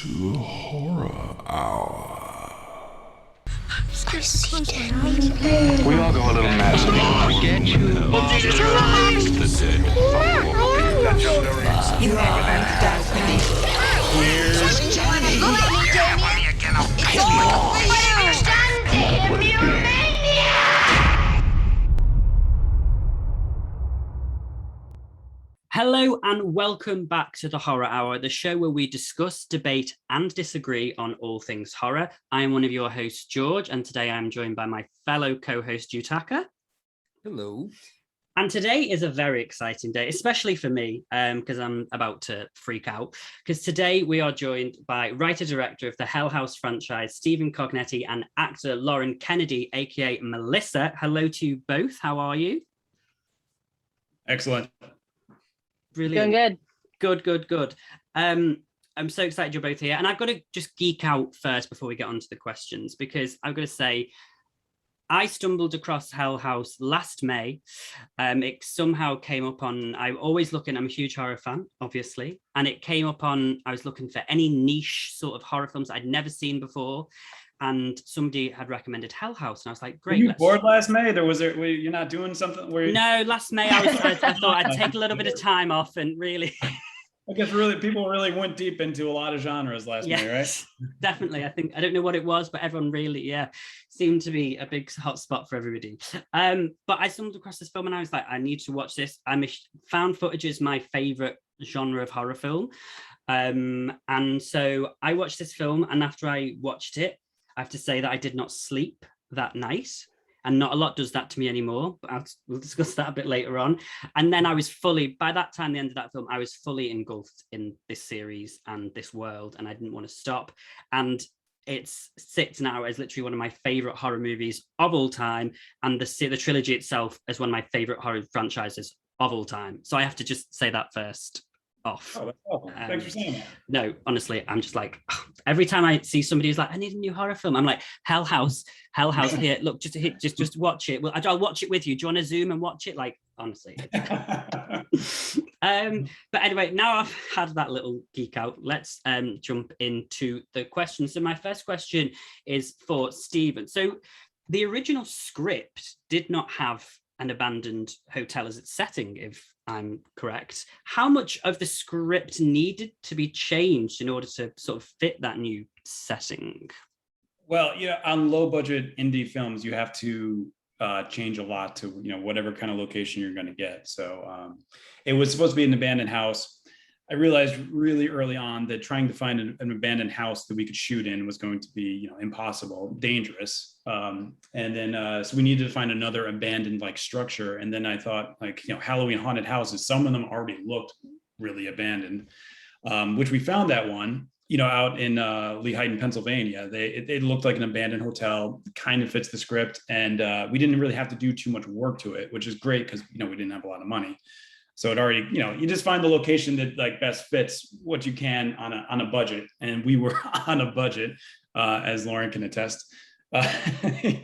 to Horror Hour. We all go a little mad. Forget you. The dead You have Here's Johnny. It's all for you. Hello and welcome back to the Horror Hour, the show where we discuss, debate and disagree on all things horror. I am one of your hosts, George, and today I'm joined by my fellow co-host, Yutaka. Hello. And today is a very exciting day, especially for me, because I'm about to freak out. Because today we are joined by writer-director of the Hell House franchise, Stephen Cognetti, and actor Lauren Kennedy, aka Melissa. Hello to you both. How are you? Excellent. Brilliant. Doing good. Good. I'm so excited you're both here. And I've got to just geek out first before we get on to the questions, because I've got to say, I stumbled across Hell House last May. It somehow came up on, I'm always looking, I'm a huge horror fan, obviously. And it came up on, I was looking for any niche sort of horror films I'd never seen before. And somebody had recommended Hell House, and I was like, "Great." Were you bored last May? You're not doing something? No, last May I thought I'd take a little bit of time off and really. I guess people really went deep into a lot of genres last May, right? Definitely. I don't know what it was, but everyone really, seemed to be a big hot spot for everybody. But I stumbled across this film, and I was like, I need to watch this. Found footage is my favorite genre of horror film, and so I watched this film, and after I watched it, I have to say that I did not sleep that night, and not a lot does that to me anymore, but we'll discuss that a bit later on. And then by that time, the end of that film, I was fully engulfed in this series and this world, and I didn't want to stop. And it's sits now as literally one of my favorite horror movies of all time, and the trilogy itself is one of my favorite horror franchises of all time. So I have to just say that first off. Oh, that's awesome. Thanks for saying that. No, honestly, I'm just like, every time I see somebody who's like, I need a new horror film, I'm like, Hell House here. Look, just watch it. Well, I'll watch it with you. Do you want to Zoom and watch it? Like, honestly. But anyway, now I've had that little geek out, let's jump into the questions. So my first question is for Stephen. So the original script did not have an abandoned hotel as its setting, if I'm correct. How much of the script needed to be changed in order to sort of fit that new setting? Well, on low budget indie films, you have to change a lot to whatever kind of location you're going to get. So it was supposed to be an abandoned house. I realized really early on that trying to find an abandoned house that we could shoot in was going to be, impossible, dangerous. And then, so we needed to find another abandoned structure. And then I thought Halloween haunted houses, some of them already looked really abandoned, which we found that one, out in Lehighton, Pennsylvania. It looked like an abandoned hotel, kind of fits the script. And we didn't really have to do too much work to it, which is great because, we didn't have a lot of money. So it already, you just find the location that best fits what you can on a budget. And we were on a budget, as Lauren can attest.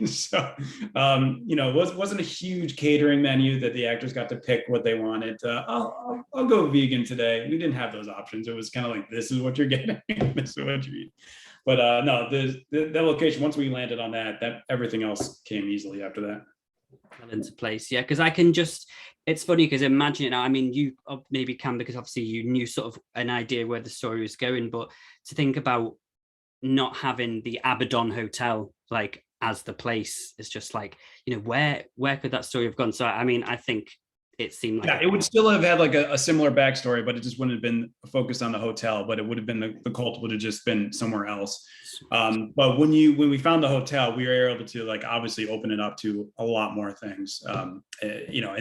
So, it wasn't a huge catering menu that the actors got to pick what they wanted. I'll go vegan today. We didn't have those options. It was kind of like, this is what you're getting. This is what you eat. But no, the location, once we landed on that everything else came easily after that. Into place, because I can just, it's funny because imagine it now. I mean, you maybe can, because obviously you knew sort of an idea where the story was going, but to think about not having the Abaddon Hotel as the place is just where could that story have gone? So I mean, I think it seemed like it would still have had a similar backstory, but it just wouldn't have been focused on the hotel, but it would have been the cult would have just been somewhere else. But when we found the hotel, we were able to obviously open it up to a lot more things, and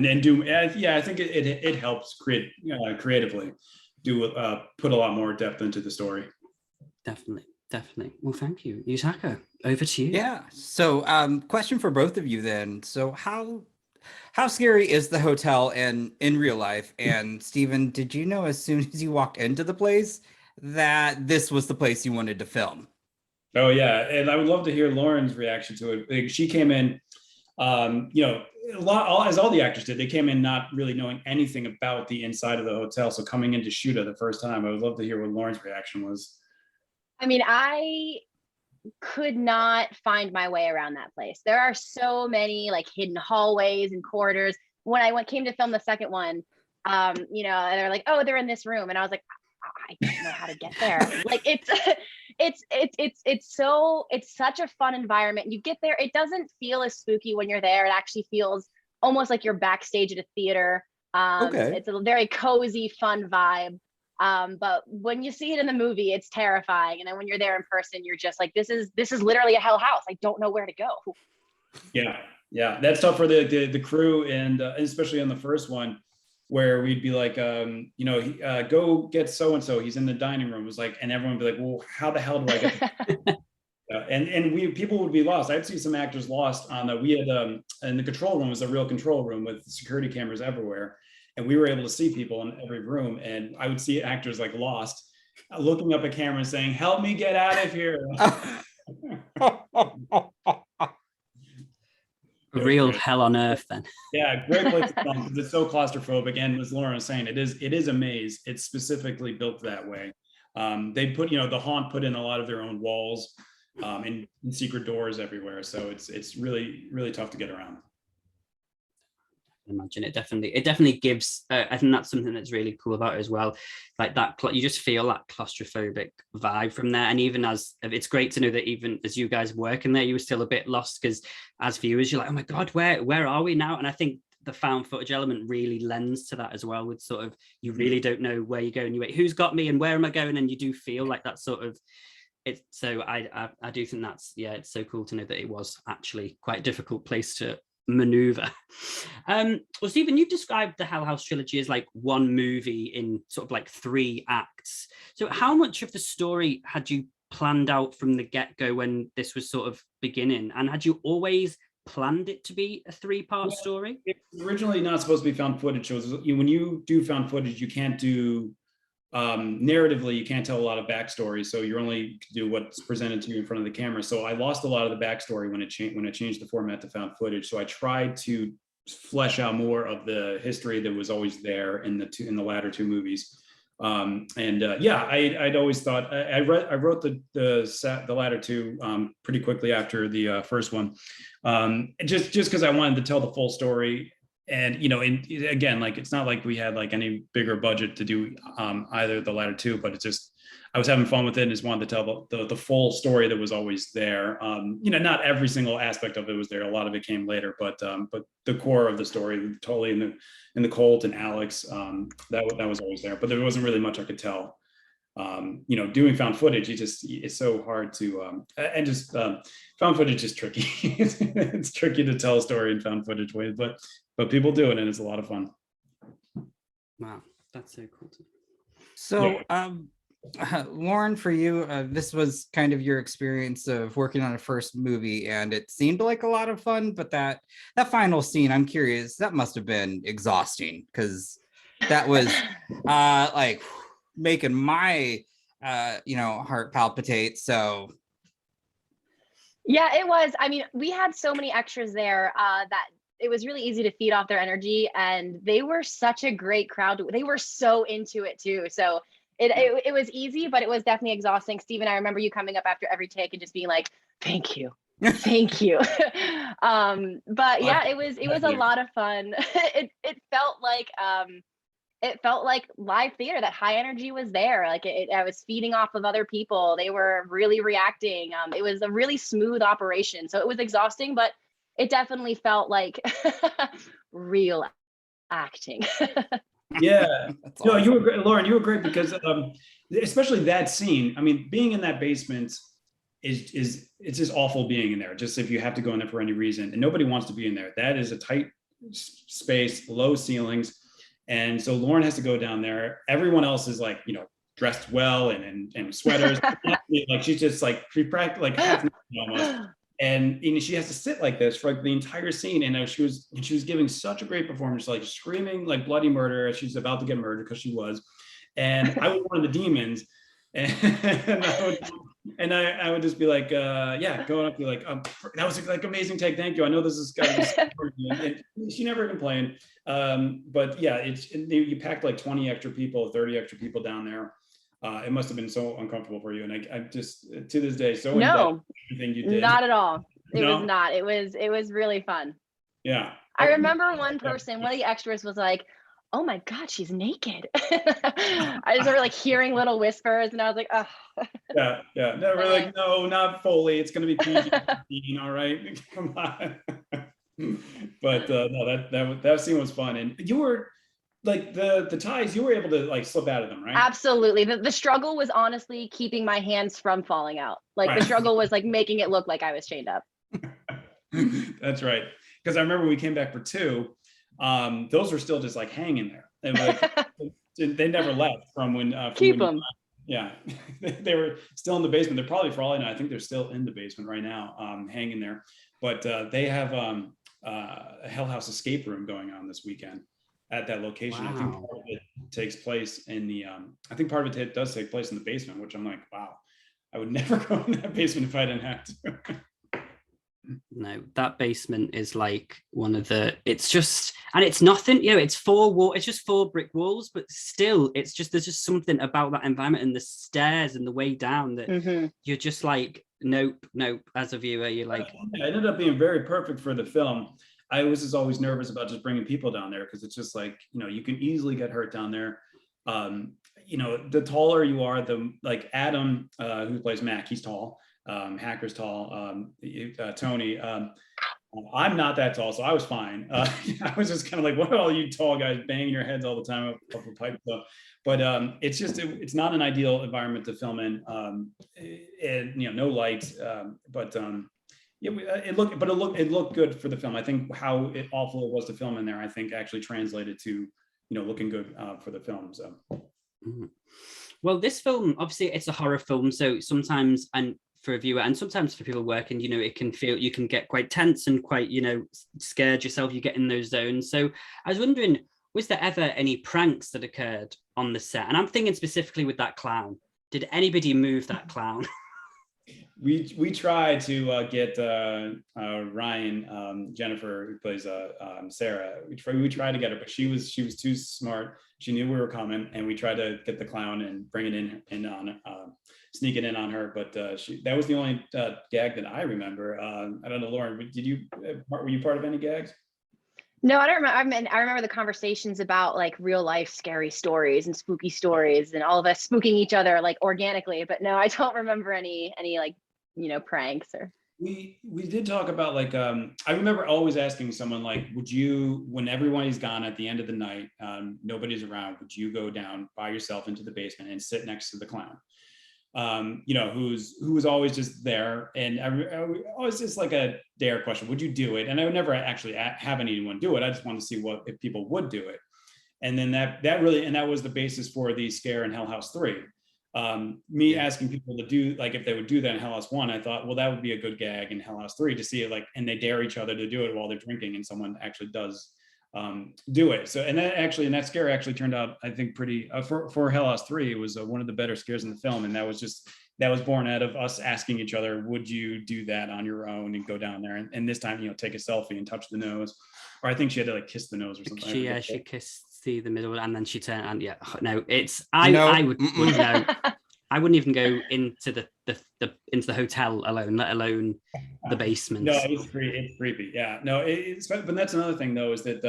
then do, I think it helps create creatively put a lot more depth into the story. Definitely. Well, thank you. Yutaka, over to you. Yeah. So question for both of you then. So how scary is the hotel in real life? And Stephen, did you know as soon as you walked into the place that this was the place you wanted to film? Oh yeah, and I would love to hear Lauren's reaction to it. She came in, as all the actors did, they came in not really knowing anything about the inside of the hotel. So coming in to shoot it the first time, I would love to hear what Lauren's reaction was. I mean, I could not find my way around that place. There are so many like hidden hallways and corridors. When I came to film the second one, you know, and they're like, oh, they're in this room, and I was like, I don't know how to get there. Like it's such a fun environment. You get there, it doesn't feel as spooky when you're there. It actually feels almost like you're backstage at a theater. Okay. It's a very cozy, fun vibe. But when you see it in the movie, it's terrifying. And then when you're there in person, you're just like, this is literally a hell house. I don't know where to go. Yeah, that's tough for the crew, and especially on the first one, where we'd be like, you know, go get so and so. He's in the dining room. It was like, and everyone would be like, well, how the hell do I get? And people would be lost. I'd see some actors lost on the. We had in the control room was a real control room with security cameras everywhere, and we were able to see people in every room. And I would see actors like lost, looking up at camera and saying, "Help me get out of here." Real hell on earth then. Yeah, great place to film because it's so claustrophobic. And as Lauren was saying, it is a maze. It's specifically built that way. They put, you know, the haunt put in a lot of their own walls and secret doors everywhere. So it's really, really tough to get around. Imagine it definitely gives I think that's something that's really cool about it as well, like that you just feel that claustrophobic vibe from there. And even as it's great to know that even as you guys work in there, you were still a bit lost, because as viewers you're like, oh my god, where are we now? And I think the found footage element really lends to that as well, with sort of you really don't know where you're going, you wait, who's got me and where am I going, and you do feel like that sort of it. So I do think that's, yeah, it's so cool to know that it was actually quite a difficult place to maneuver. Well, Stephen, you've described the Hell House trilogy as like one movie in sort of like 3 acts. So how much of the story had you planned out from the get-go when this was sort of beginning? And had you always planned it to be a 3-part story? It was originally not supposed to be found footage. So when you do found footage, you can't do narratively, you can't tell a lot of backstory, so you're only do what's presented to you in front of the camera. So I lost a lot of the backstory when it changed the format to found footage. So I tried to flesh out more of the history that was always there in the latter 2 movies. Yeah, I'd always thought I wrote the latter 2 pretty quickly after the first one, just because I wanted to tell the full story. And, you know, again, like, it's not like we had like any bigger budget to do either the latter 2, but it's just, I was having fun with it and just wanted to tell the full story that was always there. You know, not every single aspect of it was there. A lot of it came later, but the core of the story, totally in the Colt and Alex, that was always there, but there wasn't really much I could tell. You know, doing found footage, it's so hard to, and just found footage is tricky. It's tricky to tell a story in found footage ways, but people do it and it's a lot of fun. Wow, that's so cool. So, Lauren, for you, this was kind of your experience of working on a first movie, and it seemed like a lot of fun, but that final scene, I'm curious, that must have been exhausting, because that was like making my you know, heart palpitate. So yeah, it was. I mean, we had so many extras there that it was really easy to feed off their energy, and they were such a great crowd. They were so into it too. So it was easy, but it was definitely exhausting. Steven, I remember you coming up after every take and just being like, thank you. Thank you. But yeah, it was a lot of fun. It felt like live theater. That high energy was there. Like I was feeding off of other people. They were really reacting. It was a really smooth operation. So it was exhausting, but it definitely felt like real acting. Yeah. that's No, awesome. you were great, Lauren. You were great because especially that scene. I mean, being in that basement is it's just awful being in there. Just if you have to go in there for any reason, and nobody wants to be in there. That is a tight space, low ceilings. And so Lauren has to go down there. Everyone else is like, you know, dressed well and sweaters. Like she's just like practically like half almost. And she has to sit like this for like the entire scene. And she was giving such a great performance, like screaming like bloody murder as she's about to get murdered, because she was. And I was one of the demons. And I would just be like, yeah, going up to be like, that was like amazing take. Thank you. I know this is and she never complained. But yeah, you packed like 20 extra people, 30 extra people down there. It must have been so uncomfortable for you. And I just, to this day, so No, everything you did. not at all. It No? was not. It was really fun. Yeah. I remember one person, one of the extras was like, "Oh my God, she's naked." I just remember like hearing little whispers, and I was like, "Oh." Yeah. No, we're like, no, not fully. It's going to be PG-13, all right? Come on. But no, that scene was fun. And you were like the ties, you were able to like slip out of them, right? Absolutely. The struggle was honestly keeping my hands from falling out. Like Right. the struggle was like making it look like I was chained up. That's right. Because I remember we came back for 2. Those were still just like hanging there. And like, they never left from when. Keep them. Yeah, they were still in the basement. They're probably, for all I know, I think they're still in the basement right now, hanging there. But they have a Hell House escape room going on this weekend at that location. Wow. I think part of it takes place in the. I think part of it does take place in the basement, which I'm like, wow, I would never go in that basement if I didn't have to. No, that basement is like one of the, it's just, and it's nothing, you know, it's 4 wall, it's just 4 brick walls, but still it's just, there's just something about that environment and the stairs and the way down that you're just like, nope, as a viewer, you're like. Yeah, it ended up being very perfect for the film. I was just always nervous about just bringing people down there because it's just like, you know, you can easily get hurt down there. You know, the taller you are, the like Adam, who plays Mac, he's tall. Hacker's tall. Tony, I'm not that tall, so I was fine. I was just kind of like, what are all you tall guys banging your heads all the time up a pipe? So, but it's just, it's not an ideal environment to film in. And you know, no lights, but yeah, it looked good for the film. I think how awful it was to film in there, I think actually translated to, you know, looking good for the film. So. Well, this film, obviously it's a horror film, so sometimes, and for a viewer and sometimes for people working, you know, it can feel, you can get quite tense and quite, you know, scared yourself, you get in those zones. So I was wondering, was there ever any pranks that occurred on the set? And I'm thinking specifically with that clown. Did anybody move that clown? We tried to get Ryan, Jennifer, who plays Sarah. We tried to get her, but she was too smart. She knew we were coming, and we tried to get the clown and bring it in on sneak it in on her. But that was the only gag that I remember. I don't know, Lauren, were you part of any gags? No, I don't remember. I remember the conversations about like real life scary stories and spooky stories and all of us spooking each other like organically. But no, I don't remember any like, you know, pranks or. We did talk about like, I remember always asking someone like, would you, when everybody's gone at the end of the night, nobody's around, would you go down by yourself into the basement and sit next to the clown? You know, who was always just there, and I always just like a dare question, would you do it? And I would never actually have anyone do it. I just wanted to see if people would do it. And then that was the basis for the scare in Hell House 3. Me asking people to do, like, if they would do that in Hell House 1, I thought, well, that would be a good gag in Hell House 3 to see it, like, and they dare each other to do it while they're drinking and someone actually does do it. So, and that scare actually turned out, I think, pretty, for Hell House 3, it was one of the better scares in the film. And that was born out of us asking each other, would you do that on your own and go down there? And this time, you know, take a selfie and touch the nose, or I think she had to like kiss the nose or something. She kissed the middle and then she turned, and yeah, no, it's, I would know. I wouldn't even go into the hotel alone, let alone the basement. No, it's creepy. Yeah, no, but that's another thing though, is that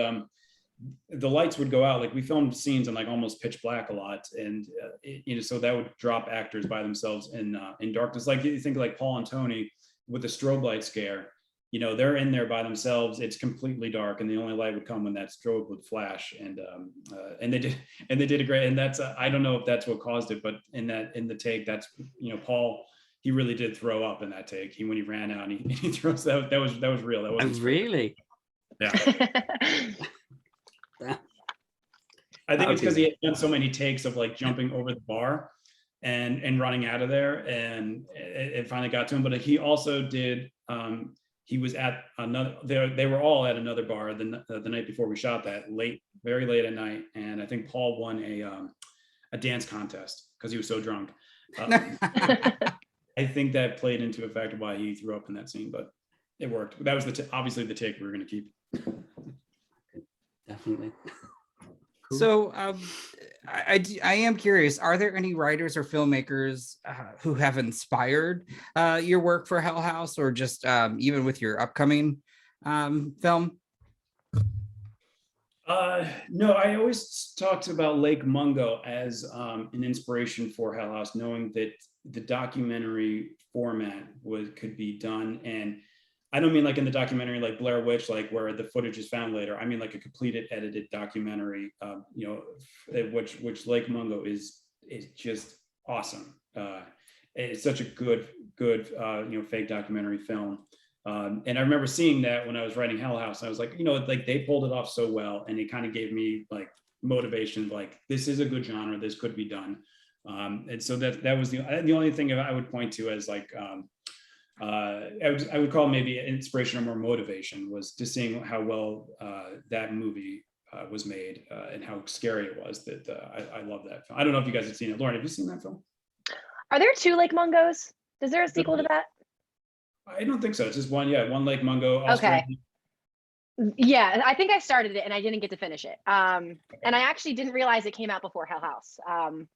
the lights would go out. Like, we filmed scenes in like almost pitch black a lot, and you know, so that would drop actors by themselves in darkness. Like, you think like Paul and Tony with the strobe light scare. You know, they're in there by themselves. It's completely dark, and the only light would come when that strobe would flash. And they did a great. And that's I don't know if that's what caused it, but in the take, that's, you know, Paul, he really did throw up in that take. When he ran out, and he throws that was real. That was really. Yeah. I think it's because he had done so many takes of like jumping over the bar and running out of there, and it finally got to him. But he also did. He was at another. They were all at another bar the night before we shot that, very late at night, and I think Paul won a dance contest because he was so drunk. I think that played into a factor why he threw up in that scene, but it worked. That was obviously the take we were going to keep. Definitely. So I am curious, are there any writers or filmmakers who have inspired your work for Hell House, or just even with your upcoming film? No, I always talked about Lake Mungo as an inspiration for Hell House, knowing that the documentary format could be done. And I don't mean like in the documentary like Blair Witch, like where the footage is found later. I mean like a completed edited documentary, which Lake Mungo is just awesome. It's such a good fake documentary film. And I remember seeing that when I was writing Hell House. I was like, like they pulled it off so well, and it kind of gave me like motivation, like this is a good genre, this could be done. And so that was the only thing I would point to as like I would call maybe inspiration or more motivation, was just seeing how well that movie was made and how scary it was. That I love that film. I don't know if you guys have seen it. Lauren, have you seen that film? Are there 2 Lake Mungos? Is there a sequel to that? I don't think so. It's just one. Yeah, one Lake Mungo. Okay. Yeah, I think I started it and I didn't get to finish it. And I actually didn't realize it came out before Hell House.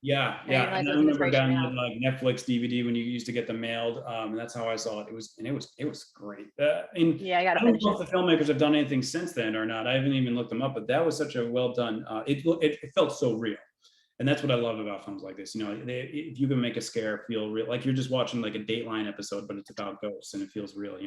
Yeah. And I remember down like Netflix DVD when you used to get them mailed, and that's how I saw it. It was great. Yeah, I don't know if the filmmakers have done anything since then or not. I haven't even looked them up, but that was such a well done. It felt so real, and that's what I love about films like this. If you can make a scare feel real, like you're just watching like a Dateline episode, but it's about ghosts and it feels real.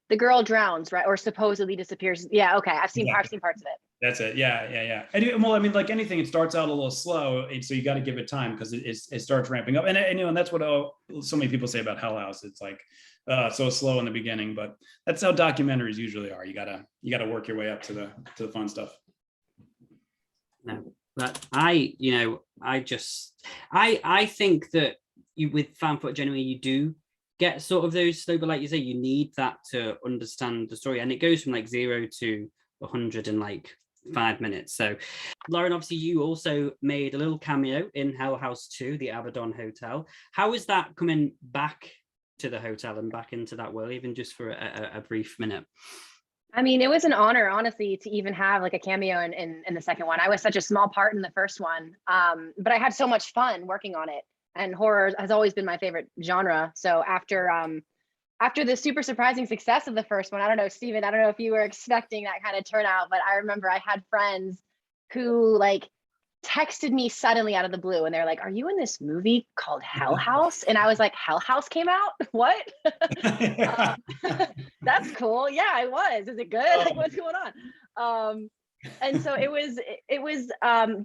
The girl drowns, right? Or supposedly disappears. Yeah, okay. I've seen parts of it. That's it. Yeah. And well, I mean, like anything, it starts out a little slow, and so you got to give it time because it starts ramping up. And that's what so many people say about Hell House. It's like so slow in the beginning, but that's how documentaries usually are. You gotta work your way up to the fun stuff. No, but I think that with found footage anyway, you do get sort of those slow, but like you say, you need that to understand the story, and it goes from like 0 to 100 in like 5 minutes. So Lauren, obviously you also made a little cameo in Hell House 2, the Abaddon Hotel. How is that coming back to the hotel and back into that world, even just for a brief minute? I mean, it was an honor, honestly, to even have like a cameo in the second one. I was such a small part in the first one, but I had so much fun working on it. And horror has always been my favorite genre. So after the super surprising success of the first one, I don't know, Steven, I don't know if you were expecting that kind of turnout, but I remember I had friends who like texted me suddenly out of the blue, and they're like, "Are you in this movie called Hell House?" And I was like, "Hell House came out? What?" That's cool. Yeah, I was. Is it good? Like, what's going on? And so it was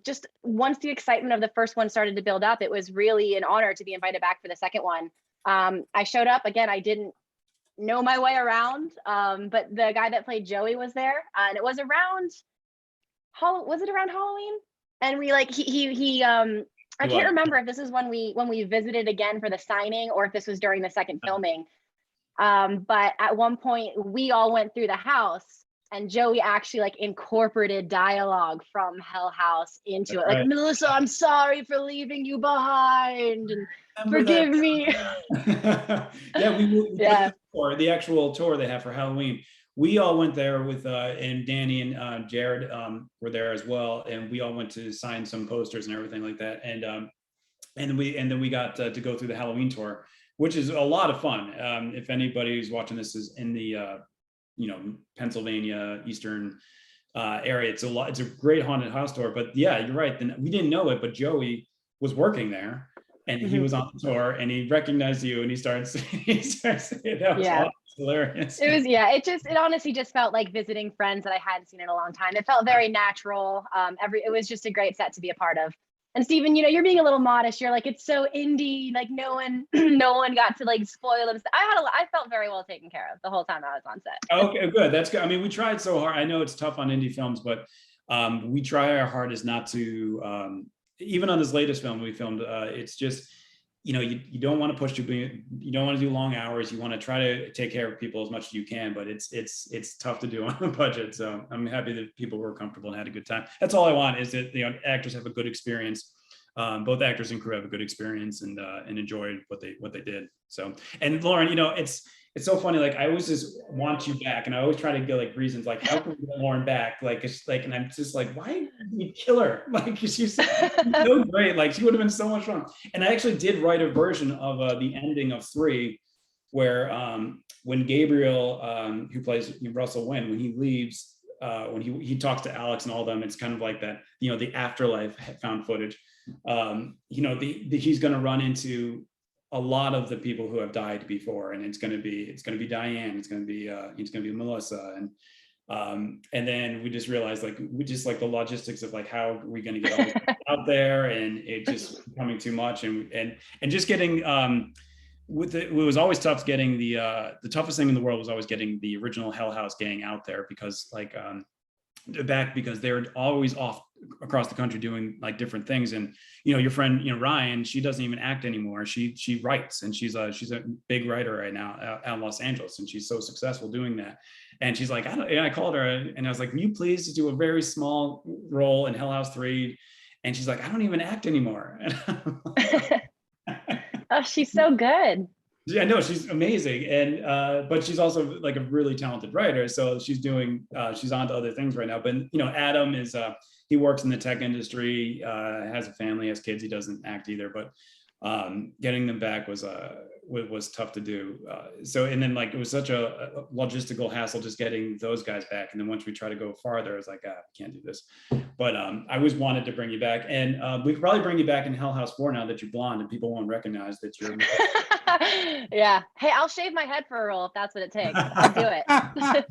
just once the excitement of the first one started to build up, it was really an honor to be invited back for the second one. I showed up again. I didn't know my way around, but the guy that played Joey was there, and it was around Halloween? And we like he I can't remember if this is when we visited again for the signing or if this was during the second filming. But at one point we all went through the house. And Joey actually like incorporated dialogue from Hell House into it. Like, Melissa, I'm sorry for leaving you behind, and forgive me. Yeah, the actual tour they have for Halloween. We all went there with and Danny and Jared were there as well, and we all went to sign some posters and everything like that. And then we got to go through the Halloween tour, which is a lot of fun. If anybody who's watching this is in the Pennsylvania Eastern area, it's a great haunted house tour. But yeah, you're right. Then we didn't know it, but Joey was working there, and he was on the tour, and he recognized you, and he started saying that was awesome. Hilarious. It honestly just felt like visiting friends that I hadn't seen in a long time. It felt very natural. It was just a great set to be a part of. And Steven, you're being a little modest. You're like, it's so indie, like no one got to like spoil them. I felt very well taken care of the whole time I was on set. Okay, good. That's good. I mean, we tried so hard. I know it's tough on indie films, but we try our hardest not to, even on this latest film we filmed, it's just, you don't want to push you don't want to do long hours. You want to try to take care of people as much as you can, but it's tough to do on a budget. So I'm happy that people were comfortable and had a good time. That's all I want, is that actors have a good experience. Both actors and crew have a good experience and enjoyed what they did. So, and Lauren, it's so funny. Like I always just want you back, and I always try to get like reasons, like how can we get Lauren back? Like it's like, and I'm just like, why did we kill her? Like she's so great. Like she would have been so much fun. And I actually did write a version of the ending of 3, where when Gabriel, who plays Russell Wynn, when he leaves, when he talks to Alex and all of them, it's kind of like that, you know, the afterlife found footage. You know, he's going to run into a lot of the people who have died before, and it's going to be Diane, it's going to be Melissa, and then we just realized like the logistics of like how are we going to get all this out there, and it just becoming too much, and just getting it was always tough getting the toughest thing in the world was always getting the original Hell House gang out there, because like because they're always off across the country doing like different things. And you know, your friend, you know, Ryan, she doesn't even act anymore. She writes, and she's a big writer right now out in Los Angeles, and she's so successful doing that. And she's like, I called her and I was like, will you please just do a very small role in Hell House 3? And she's like, I don't even act anymore. Oh, she's so good. Yeah, no, she's amazing, and but she's also like a really talented writer. So she's on to other things right now. But you know, Adam is he works in the tech industry, has a family, has kids. He doesn't act either, but getting them back was tough to do. So, and then like it was such a logistical hassle just getting those guys back. And then once we try to go farther, I was like, we can't do this. But I always wanted to bring you back, and we could probably bring you back in Hell House 4 now that you're blonde and people won't recognize that you're. Yeah. Hey, I'll shave my head for a role if that's what it takes. I'll do it.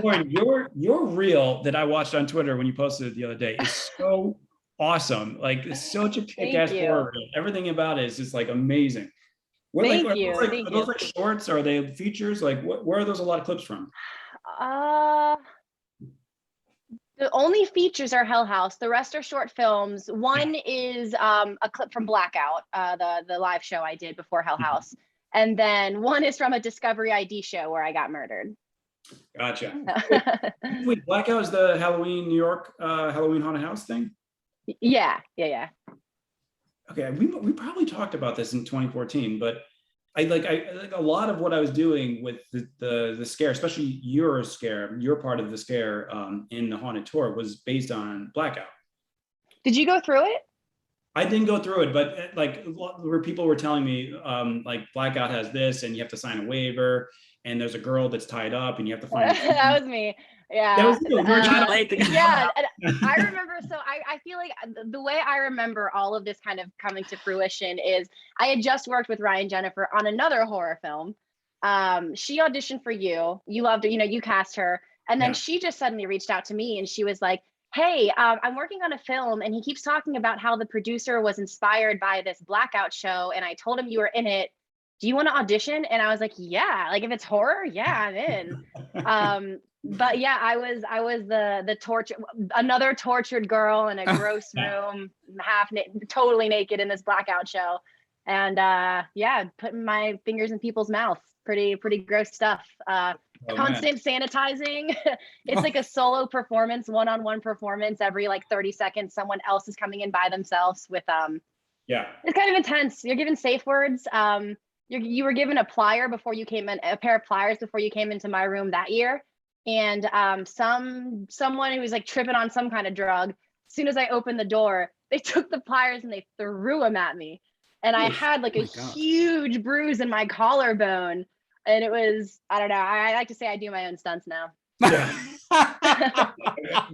Lauren, your reel that I watched on Twitter when you posted it the other day is so awesome. Like it's such a kick-ass horror reel. Everything about it is just like amazing. Thank you. Are those like shorts? Are they features? Like where are those a lot of clips from? The only features are Hell House. The rest are short films. One is a clip from Blackout, the live show I did before Hell House. And then one is from a Discovery ID show where I got murdered. Gotcha. Wait, Blackout is the Halloween New York Halloween haunted house thing? Yeah. Okay, we probably talked about this in 2014, but I like a lot of what I was doing with the scare, especially your part of the scare in the haunted tour was based on Blackout. Did you go through it? I didn't go through it, but like where people were telling me like Blackout has this and you have to sign a waiver, and there's a girl that's tied up and you have to find that was me. Yeah. That was you. Yeah. I remember, so I feel like the way I remember all of this kind of coming to fruition is I had just worked with Ryan Jennifer on another horror film. She auditioned for you. You loved her, you know, you cast her. And then she just suddenly reached out to me and she was like, hey, I'm working on a film and he keeps talking about how the producer was inspired by this Blackout show. And I told him you were in it. Do you want to audition? And I was like, yeah, like if it's horror, yeah, I'm in. But yeah, I was the torture, another tortured girl in a gross room, totally naked in this Blackout show. And yeah, putting my fingers in people's mouths. Pretty gross stuff. Constant sanitizing. It's like a solo performance, one-on-one performance. Every like 30 seconds, someone else is coming in by themselves with it's kind of intense. You're given safe words. You were given a plier before you came in, a pair of pliers before you came into my room that year. And someone who was like tripping on some kind of drug, as soon as I opened the door, they took the pliers and they threw them at me. And I had like a huge bruise in my collarbone. And it was, I don't know, I like to say I do my own stunts now. Yeah.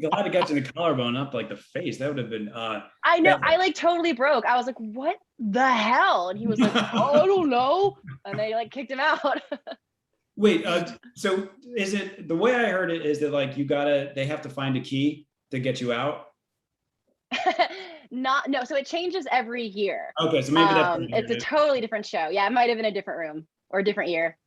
Glad to get you the collarbone up like the face. That would have been I know, I like totally broke. I was like, what the hell? And he was like, oh, I don't know. And they like kicked him out. Wait, so is it, the way I heard it is that like they have to find a key to get you out? No, so it changes every year. Okay, so maybe it's a totally different show. Yeah, it might have been a different room or a different year.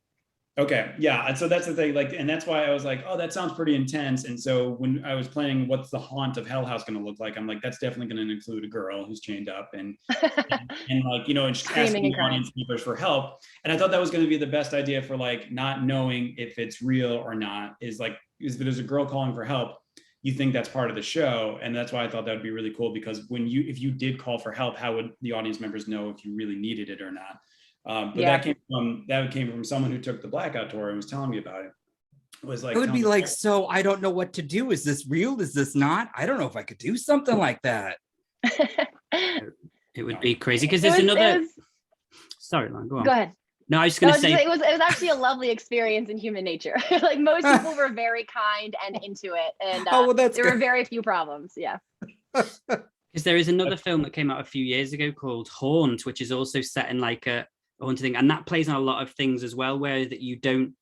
Okay, yeah, and so that's the thing, like, and that's why I was like, oh, that sounds pretty intense. And so when I was planning what's the haunt of Hell House going to look like, I'm like, that's definitely going to include a girl who's chained up and like, you know, and asking audience members for help. And I thought that was going to be the best idea for like not knowing if it's real or not, is that there's a girl calling for help, you think that's part of the show. And that's why I thought that would be really cool, because if you did call for help, how would the audience members know if you really needed it or not? But Yeah. that came from someone who took the blackout tour and was telling me about it. It was like It would be telling me- like, so I don't know what to do. Is this real? Is this not? I don't know if I could do something like that. It would be crazy because It there's was- another. it was- Sorry, Lauren, go on. Go ahead. No, I was just No, I going to was say. just saying, it was actually a lovely experience in human nature. Like most people were very kind and into it, and Oh, well, that's there were good. very few problems. Yeah. Because there is another film that came out a few years ago called Haunt, which is also set in like a haunted thing, and that plays on a lot of things as well, where that you don't.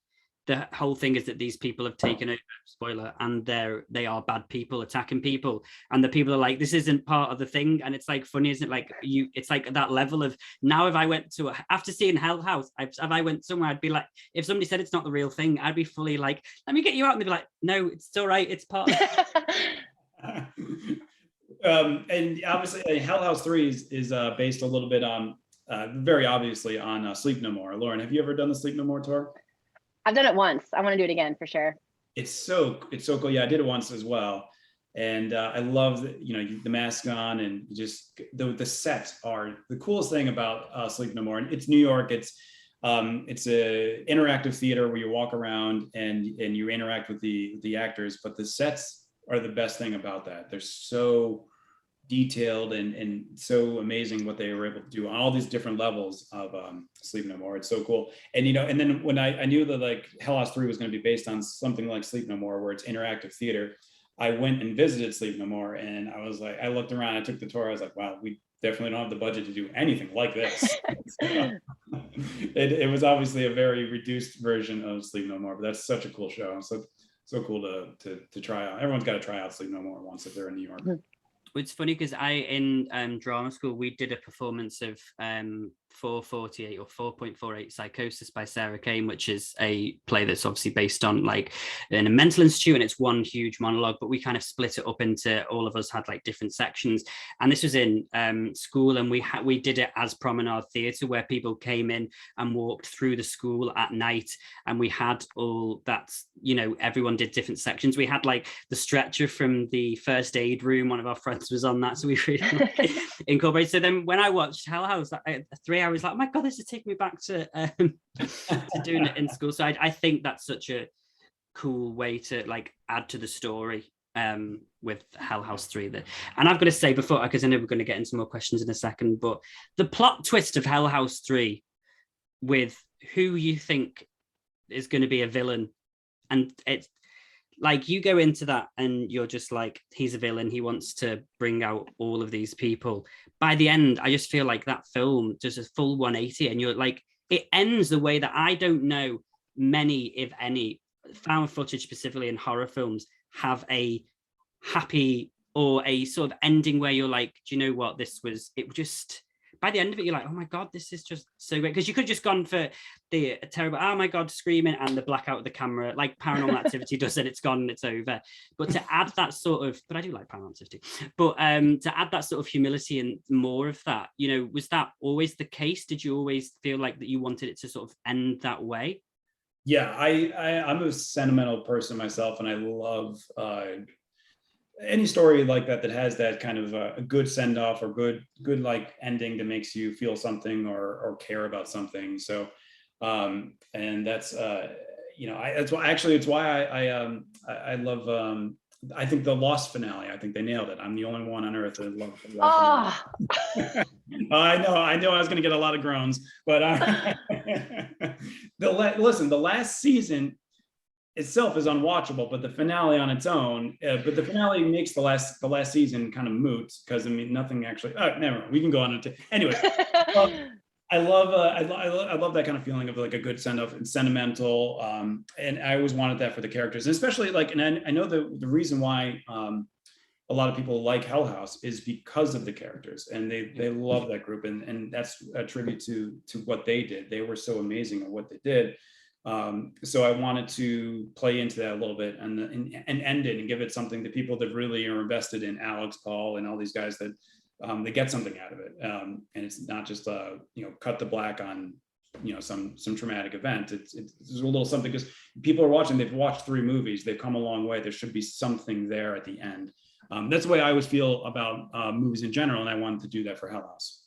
The whole thing is that these people have taken over, spoiler, and they are bad people attacking people, and the people are like, this isn't part of the thing, and it's like funny, isn't it? Like it's like that level of now. If I went to after seeing Hell House, if I went somewhere, I'd be like, if somebody said it's not the real thing, I'd be fully like, let me get you out, and they'd be like, no, it's all right, it's part of and obviously, Hell House 3 is based a little bit on, very obviously, on Sleep No More. Lauren, have you ever done the Sleep No More tour? I've done it once. I want to do it again for sure. It's so cool. Yeah, I did it once as well, and I love the mask on, and just the sets are the coolest thing about Sleep No More. And it's New York. It's a interactive theater where you walk around and you interact with the actors, but the sets are the best thing about that. They're so detailed and so amazing what they were able to do on all these different levels of Sleep No More. It's so cool. And and then when I knew that like Hell House 3 was going to be based on something like Sleep No More, where it's interactive theater, I went and visited Sleep No More, and I was like, I looked around, I took the tour, I was like, wow, we definitely don't have the budget to do anything like this. It was obviously a very reduced version of Sleep No More, but that's such a cool show. So cool to try out. Everyone's got to try out Sleep No More once if they're in New York. It's funny because in drama school we did a performance of 448 or 4.48 Psychosis by Sarah Kane, which is a play that's obviously based on like in a mental institute, and it's one huge monologue, but we kind of split it up into, all of us had like different sections, and this was in school, and we did it as Promenade Theatre, where people came in and walked through the school at night, and we had all that, everyone did different sections. We had like the stretcher from the first aid room, one of our friends was on that, so we really incorporated. So then when I watched Hell House, 3 hours, like, oh my god, this is taking me back to doing it in school. So I think that's such a cool way to like add to the story with Hell House 3. And I've got to say before, because I know we're going to get into more questions in a second, but the plot twist of Hell House 3 with who you think is going to be a villain, and it's like you go into that and you're just like, he's a villain, he wants to bring out all of these people. By the end, I just feel like that film does a full 180, and you're like, it ends the way that I don't know many, if any, found footage, specifically in horror films, have a happy or a sort of ending where you're like, do you know what, it just, by the end of it, you're like, oh my God, this is just so great. Because you could have just gone for the terrible, oh my God, screaming and the blackout of the camera, like Paranormal Activity does it, it's gone, it's over. But to add that sort of, but I do like Paranormal Activity, but to add that sort of humility and more of that, was that always the case? Did you always feel like that you wanted it to sort of end that way? Yeah, I'm a sentimental person myself, and I love any story like that has that kind of a good send off or good like ending that makes you feel something or care about something. So and that's that's why actually it's why I love I think the Lost finale, I think they nailed it. I'm the only one on earth that loves the Lost finale. I know I was going to get a lot of groans, but listen, the last season itself is unwatchable, but the finale on its own, but the finale makes the last season kind of moot, because I mean nothing actually. Oh, never mind. We can go on into anyway. I love that kind of feeling of like a good send off and sentimental, and I always wanted that for the characters, and especially like, and I know the reason why a lot of people like Hell House is because of the characters, and they love that group, and that's a tribute to what they did. They were so amazing at what they did. So I wanted to play into that a little bit and end it and give it something to people that really are invested in Alex, Paul, and all these guys that they get something out of it. And it's not just cut the black on some traumatic event. It's a little something, because people are watching. They've watched 3 movies. They've come a long way. There should be something there at the end. That's the way I always feel about movies in general, and I wanted to do that for Hell House.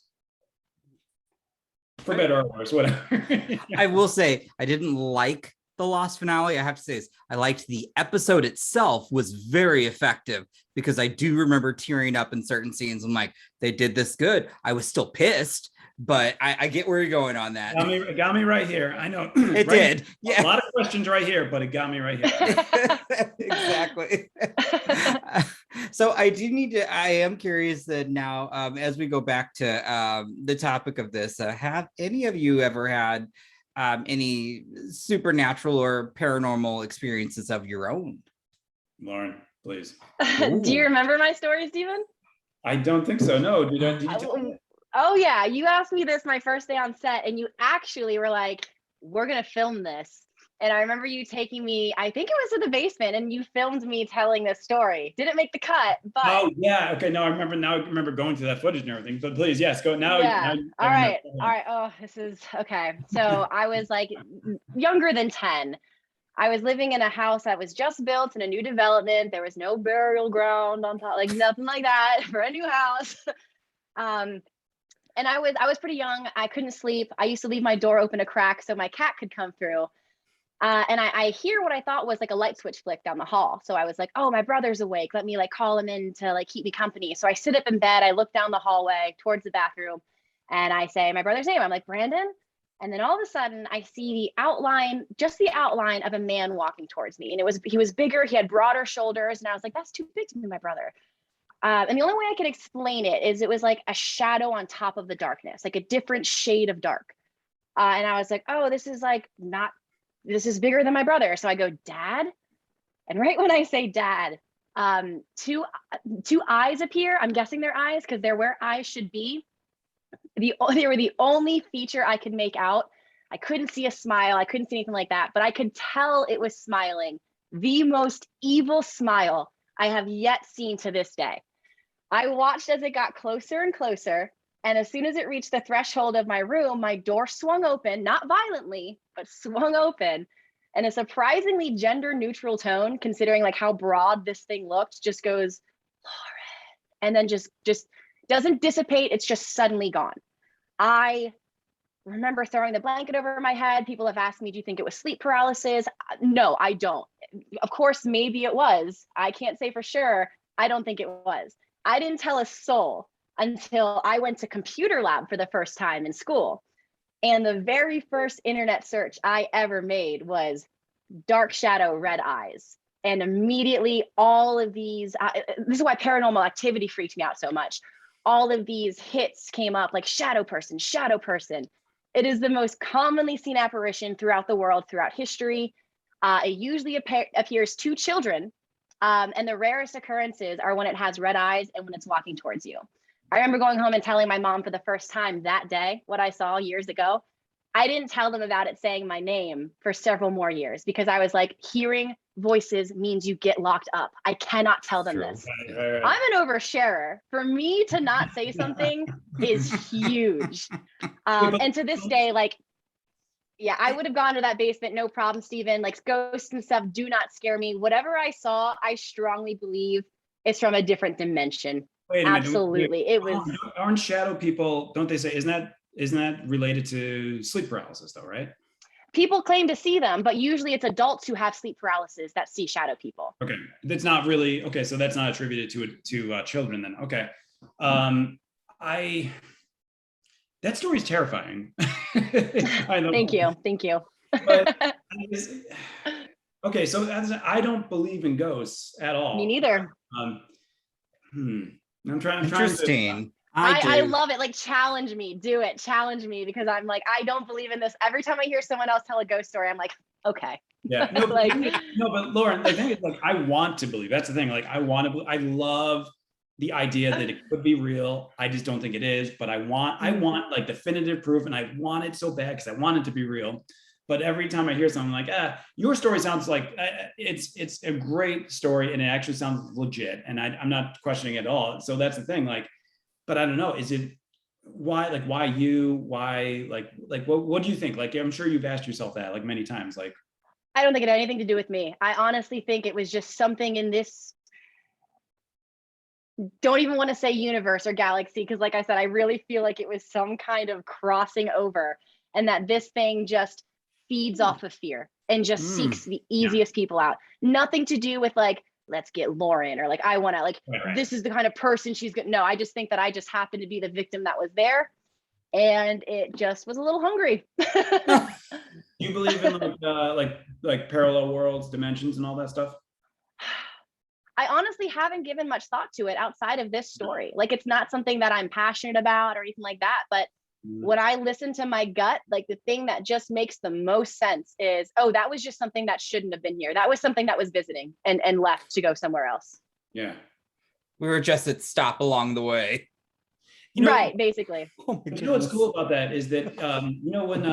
For better or worse, whatever. I will say I didn't like the Lost finale. I have to say this. I liked the episode itself was very effective because I do remember tearing up in certain scenes. I'm like, they did this good. I was still pissed, but I get where you're going on that. It got me right here. I know. It Right did. Yeah. A lot of questions right here, but it got me right here. Exactly. So I am curious that now, as we go back to the topic of this, have any of you ever had any supernatural or paranormal experiences of your own? Lauren, please. Do you remember my story, Stephen? I don't think so. No, did you tell me? Oh yeah, you asked me this my first day on set, and you actually were like, "We're gonna film this." And I remember you taking me, I think it was to the basement, and you filmed me telling this story. Didn't make the cut, but Oh yeah, okay. No, I remember going through that footage and everything. But please, yes, go now. yeah. now All right. Oh, this is okay. So I was like younger than 10. I was living in a house that was just built in a new development. There was no burial ground on top, like nothing like that for a new house. And I was pretty young. I couldn't sleep. I used to leave my door open a crack so my cat could come through. And I hear what I thought was like a light switch flick down the hall. So I was like, oh, my brother's awake. Let me like call him in to like keep me company. So I sit up in bed. I look down the hallway towards the bathroom and I say my brother's name. I'm like, Brandon. And then all of a sudden I see the outline of a man walking towards me. And he was bigger. He had broader shoulders. And I was like, that's too big to be my brother. And the only way I could explain it is it was like a shadow on top of the darkness, like a different shade of dark. And I was like, oh, this is bigger than my brother. So I go, Dad. And right when I say Dad, two eyes appear. I'm guessing they're eyes because they're where eyes should be. They were the only feature I could make out. I couldn't see a smile. I couldn't see anything like that, but I could tell it was smiling. The most evil smile I have yet seen to this day. I watched as it got closer and closer. And as soon as it reached the threshold of my room, my door swung open, not violently, but swung open. And a surprisingly gender neutral tone, considering like how broad this thing looked, just goes, Lauren, and then just doesn't dissipate. It's just suddenly gone. I remember throwing the blanket over my head. People have asked me, do you think it was sleep paralysis? No, I don't. Of course, maybe it was. I can't say for sure. I don't think it was. I didn't tell a soul until I went to computer lab for the first time in school. And the very first internet search I ever made was dark shadow, red eyes. And immediately all of these, this is why paranormal activity freaked me out so much. All of these hits came up like shadow person, shadow person. It is the most commonly seen apparition throughout the world, throughout history. It usually appears to children. And the rarest occurrences are when it has red eyes and when it's walking towards you. I remember going home and telling my mom for the first time that day what I saw years ago. I didn't tell them about it saying my name for several more years because I was like, hearing voices means you get locked up. I cannot tell them this. Right. I'm an oversharer. For me to not say something is huge. And to this day, like, yeah, I would have gone to that basement, no problem, Stephen. Like ghosts and stuff do not scare me. Whatever I saw, I strongly believe it's from a different dimension. Wait a minute. Absolutely. It was. Aren't shadow people, don't they say, isn't that related to sleep paralysis though, right? People claim to see them, but usually it's adults who have sleep paralysis that see shadow people. Okay, that's not really, okay, so that's not attributed to children then, okay. That story is terrifying. I know. Thank you. But okay, so I don't believe in ghosts at all. Me neither. I'm trying. Interesting. I love it. Like, challenge me, do it, challenge me, because I'm like, I don't believe in this. Every time I hear someone else tell a ghost story, I'm like, okay. Yeah. No, like, no, but Lauren, the thing is, like, I want to believe. That's the thing. Like, I love the idea that it could be real. I just don't think it is, but I want like definitive proof, and I want it so bad because I want it to be real. But every time I hear something like, your story sounds like it's a great story and it actually sounds legit, and I'm not questioning it at all. So that's the thing. Like, but I don't know. Is it why you? Why like what do you think? Like, I'm sure you've asked yourself that like many times. Like, I don't think it had anything to do with me. I honestly think it was just something in this don't even want to say universe or galaxy, because like I said, I really feel like it was some kind of crossing over, and that this thing just feeds off of fear and just seeks the easiest people out. Nothing to do with like, let's get Lauren, or like I want to like this is the kind of person she's gonna. No, I just think that I just happened to be the victim that was there, and it just was a little hungry. Do you believe in like parallel worlds, dimensions, and all that stuff? I honestly haven't given much thought to it outside of this story. Like, it's not something that I'm passionate about or anything like that. But when I listen to my gut, like the thing that just makes the most sense is, oh, that was just something that shouldn't have been here. That was something that was visiting and left to go somewhere else. Yeah. We were just at stop along the way. You know, right, basically. Oh you know what's cool about that is that you know when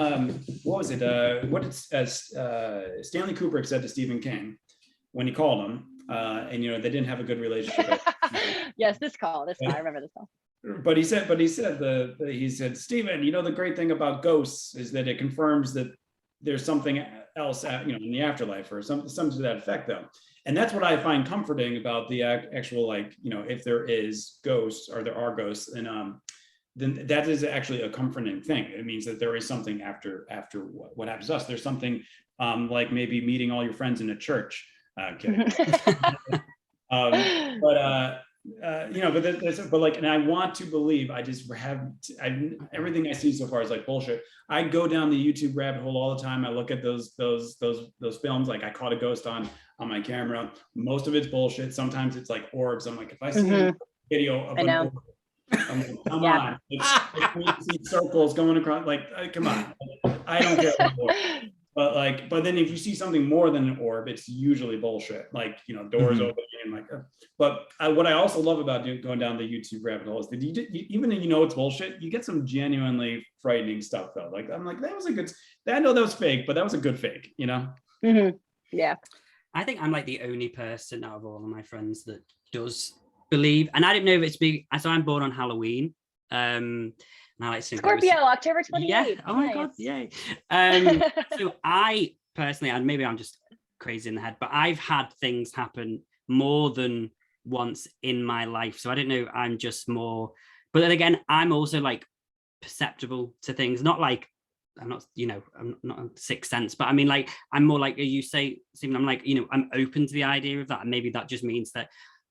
what was it? What did Stanley Kubrick said to Stephen King when he called him, and you know they didn't have a good relationship. Yes, this call. I remember this call. But he said, Stephen, you know the great thing about ghosts is that it confirms that there's something else, you know, in the afterlife, or something to that effect, though. And that's what I find comforting about the actual, like, you know, if there is ghosts or there are ghosts, and then that is actually a comforting thing. It means that there is something after what happens to us. There's something like maybe meeting all your friends in a church. Kidding. You know, but like, and I want to believe. I just have everything I see so far is like bullshit. I go down the YouTube rabbit hole all the time. I look at those films. Like I caught a ghost on my camera. Most of it's bullshit. Sometimes it's like orbs. I'm like, if I see a video of an orb, I'm like, come on, it's see circles going across. Like, come on, I don't care anymore. But then if you see something more than an orb, it's usually bullshit. Like, you know, doors opening and like. But what I also love about going down the YouTube rabbit hole is that even if you know it's bullshit, you get some genuinely frightening stuff though. Like I'm like, that was a good. I know that was fake, but that was a good fake. You know. Yeah. I think I'm like the only person out of all of my friends that does believe, and I don't know if it's big. So I'm born on Halloween. And I like Scorpio, October 28th. Yeah. Oh my God, yay. So I personally, and maybe I'm just crazy in the head, but I've had things happen more than once in my life. So I don't know, I'm just more, but then again, I'm also like perceptible to things, not like, I'm not, you know, I'm not a sixth sense, but I mean, like, I'm more like you say, Stephen, I'm like, you know, I'm open to the idea of that. And maybe that just means that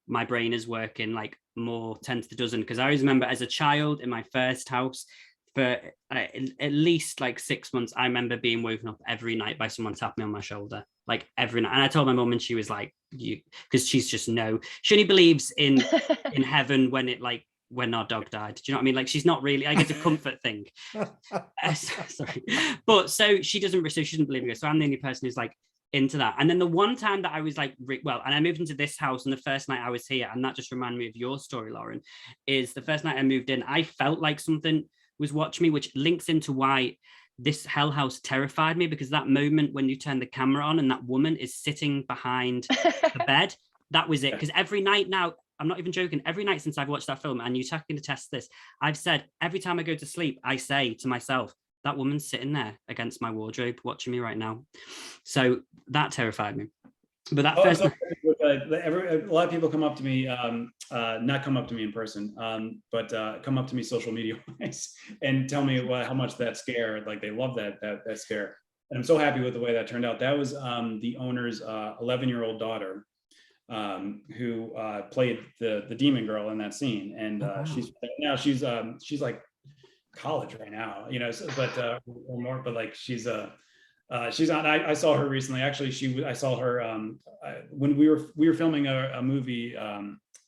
my brain is working like more 10 to the dozen. Because I always remember as a child in my first house for at least like 6 months, I remember being woken up every night by someone tapping me on my shoulder, like every night. And I told my mum, and she was like, "You," because she's just she only believes in heaven when our dog died. Do you know what I mean? Like, she's not really, like, it's a comfort thing. Sorry. But so she doesn't believe in it. So I'm the only person who's like into that. And then the one time that I was like, and I moved into this house, and the first night I was here, and that just reminded me of your story, Lauren, is the first night I moved in, I felt like something was watching me, which links into why this hell house terrified me, because that moment when you turn the camera on and that woman is sitting behind the bed, that was it. Because every night now, I'm not even joking, every night since I've watched that film, and Yutaka can attest this, I've said every time I go to sleep, I say to myself, that woman's sitting there against my wardrobe watching me right now. So that terrified me. But that first night, a lot of people come up to me, not come up to me in person, but come up to me social media wise and tell me how much that scare, like they love that scare. And I'm so happy with the way that turned out. That was the owner's 11-year-old daughter, who played the demon girl in that scene. And she's like college right now, you know, or more, but like she's on. I saw her recently. Actually, I saw her when we were filming a movie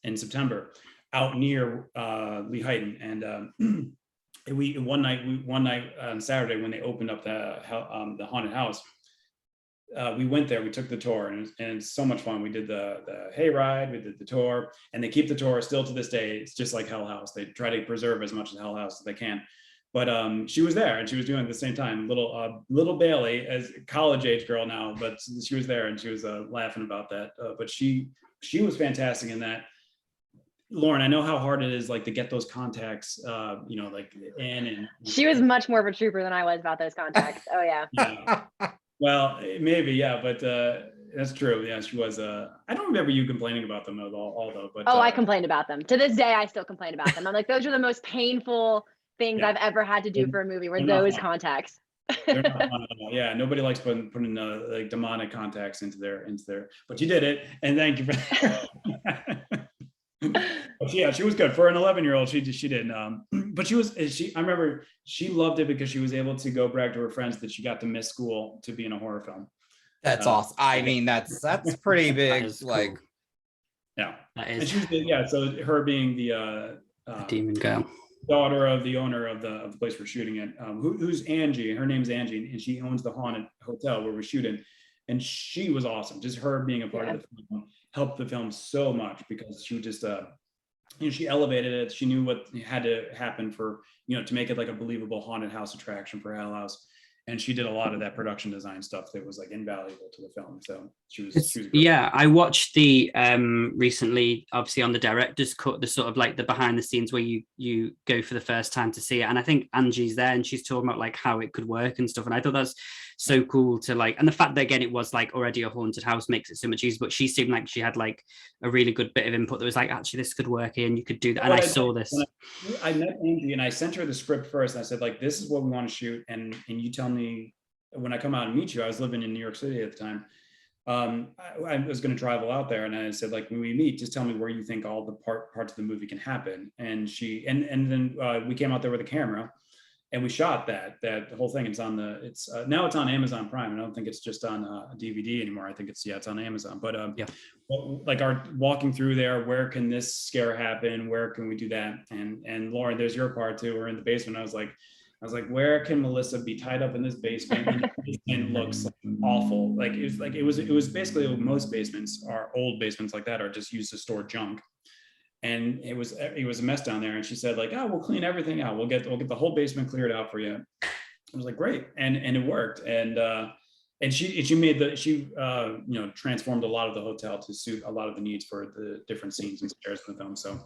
in September out near Lehighton, and one night on Saturday when they opened up the haunted house, we went there. We took the tour, and it's so much fun. We did the hayride, we did the tour, and they keep the tour still to this day. It's just like Hell House. They try to preserve as much of Hell House as they can. But she was there, and she was doing it at the same time. Little Bailey, as a college age girl now, but she was there, and she was laughing about that. But she was fantastic in that. Lauren, I know how hard it is, like, to get those contacts, you know, like in. And she was much more of a trooper than I was about those contacts. Oh yeah. Yeah. Well, maybe, yeah, but That's true. Yeah, she was. I don't remember you complaining about them at all though. But Oh, I complained about them. To this day, I still complain about them. I'm like, those are the most painful things Yeah. I've ever had to do for a movie, were They're not those fun. contacts. They're not fun at all. Yeah, nobody likes putting like demonic contacts into their. But you did it, and thank you for. But yeah, she was good for an 11-year-old. She did. But I remember she loved it because she was able to go brag to her friends that she got to miss school to be in a horror film. That's awesome. I mean, that's pretty big. is Like, cool. Yeah, That and is she was, so her being the a demon girl. daughter of the owner of the place we're shooting it, who's Angie. Her name's Angie, and she owns the haunted hotel where we're shooting. And she was awesome. Just her being a part of the film helped the film so much, because she would just, she elevated it. She knew what had to happen for, to make it like a believable haunted house attraction for Hell House. And she did a lot of that production design stuff that was like invaluable to the film. So she was great. Yeah, I watched the recently, obviously on the director's cut, the sort of like the behind the scenes where you go for the first time to see it. And I think Angie's there and she's talking about like how it could work and stuff. And I thought that's so cool to like, and the fact that again, it was like already a haunted house makes it so much easier, but she seemed like she had like a really good bit of input that was like, actually, this could work here and you could do that. And I saw this. I met Angie and I sent her the script first. And I said, like, this is what we want to shoot. And you tell me when I come out and meet you. I was living in New York City at the time. I was going to travel out there, and I said, like, when we meet, just tell me where you think all the parts of the movie can happen. And she, and then we came out there with a camera, and we shot that whole thing. It's on now it's on Amazon Prime. I don't think it's just on a DVD anymore. I think it's on Amazon. But like our walking through there, where can this scare happen? Where can we do that? And Lauren, there's your part too. We're in the basement. I was like, where can Melissa be tied up in this basement? And the basement looks like awful. Like it was basically, most basements are old basements like that are just used to store junk. And it was a mess down there. And she said, like, oh, we'll clean everything out. We'll get the whole basement cleared out for you. I was like, great. And it worked. And she transformed a lot of the hotel to suit a lot of the needs for the different scenes and scares in the film. So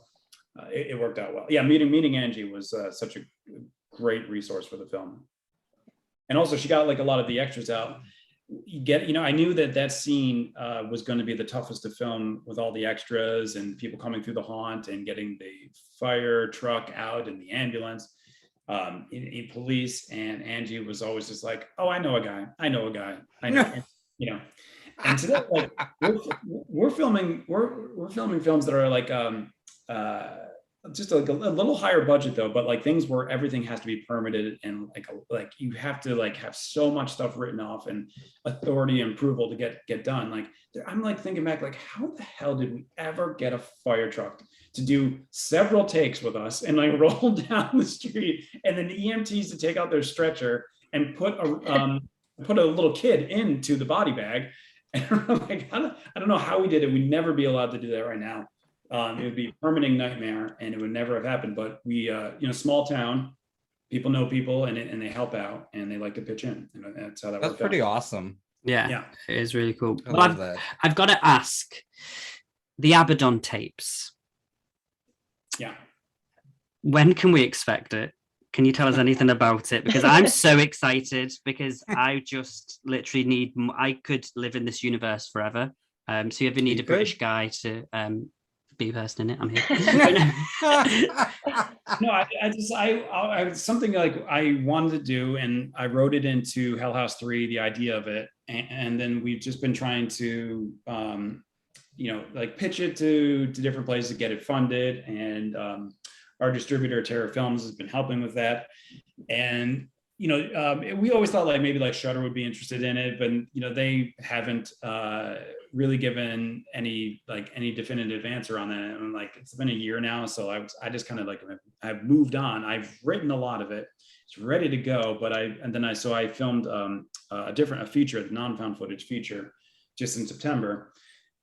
it worked out well. Yeah, meeting Angie was such a great resource for the film. And also she got like a lot of the extras out. I knew that scene was going to be the toughest to film, with all the extras and people coming through the haunt and getting the fire truck out and the ambulance, in police. And Angie was always just like, oh, I know a guy. I know. And today, like, we're filming films that are like just like a little higher budget though, but like things where everything has to be permitted, and like you have to like have so much stuff written off and authority and approval to get done. Like I'm like thinking back, like, how the hell did we ever get a fire truck to do several takes with us and like roll down the street, and then the EMTs to take out their stretcher and put a little kid into the body bag? And I'm like, I don't know how we did it. We'd never be allowed to do that right now. It would be a permanent nightmare, and it would never have happened. But we, small town, people know people, and they help out, and they like to pitch in. That's how that works. That's pretty awesome. Yeah, it is really cool. I But love that. I've got to ask, the Abaddon tapes. Yeah. When can we expect it? Can you tell us anything about it? Because I'm so excited, because I just literally I could live in this universe forever. So you ever need a British guy to be a person in it, I'm here. No, I something like I wanted to do, and I wrote it into Hell House 3, the idea of it, and then we've just been trying to like pitch it to different places to get it funded, and our distributor Terror Films has been helping with that. And we always thought like maybe like Shudder would be interested in it, but they haven't really given any definitive answer on that. And like, it's been a year now, so I just kind of like, I've moved on. I've written a lot of it. It's ready to go, but I filmed a feature, the non-found footage feature, just in September.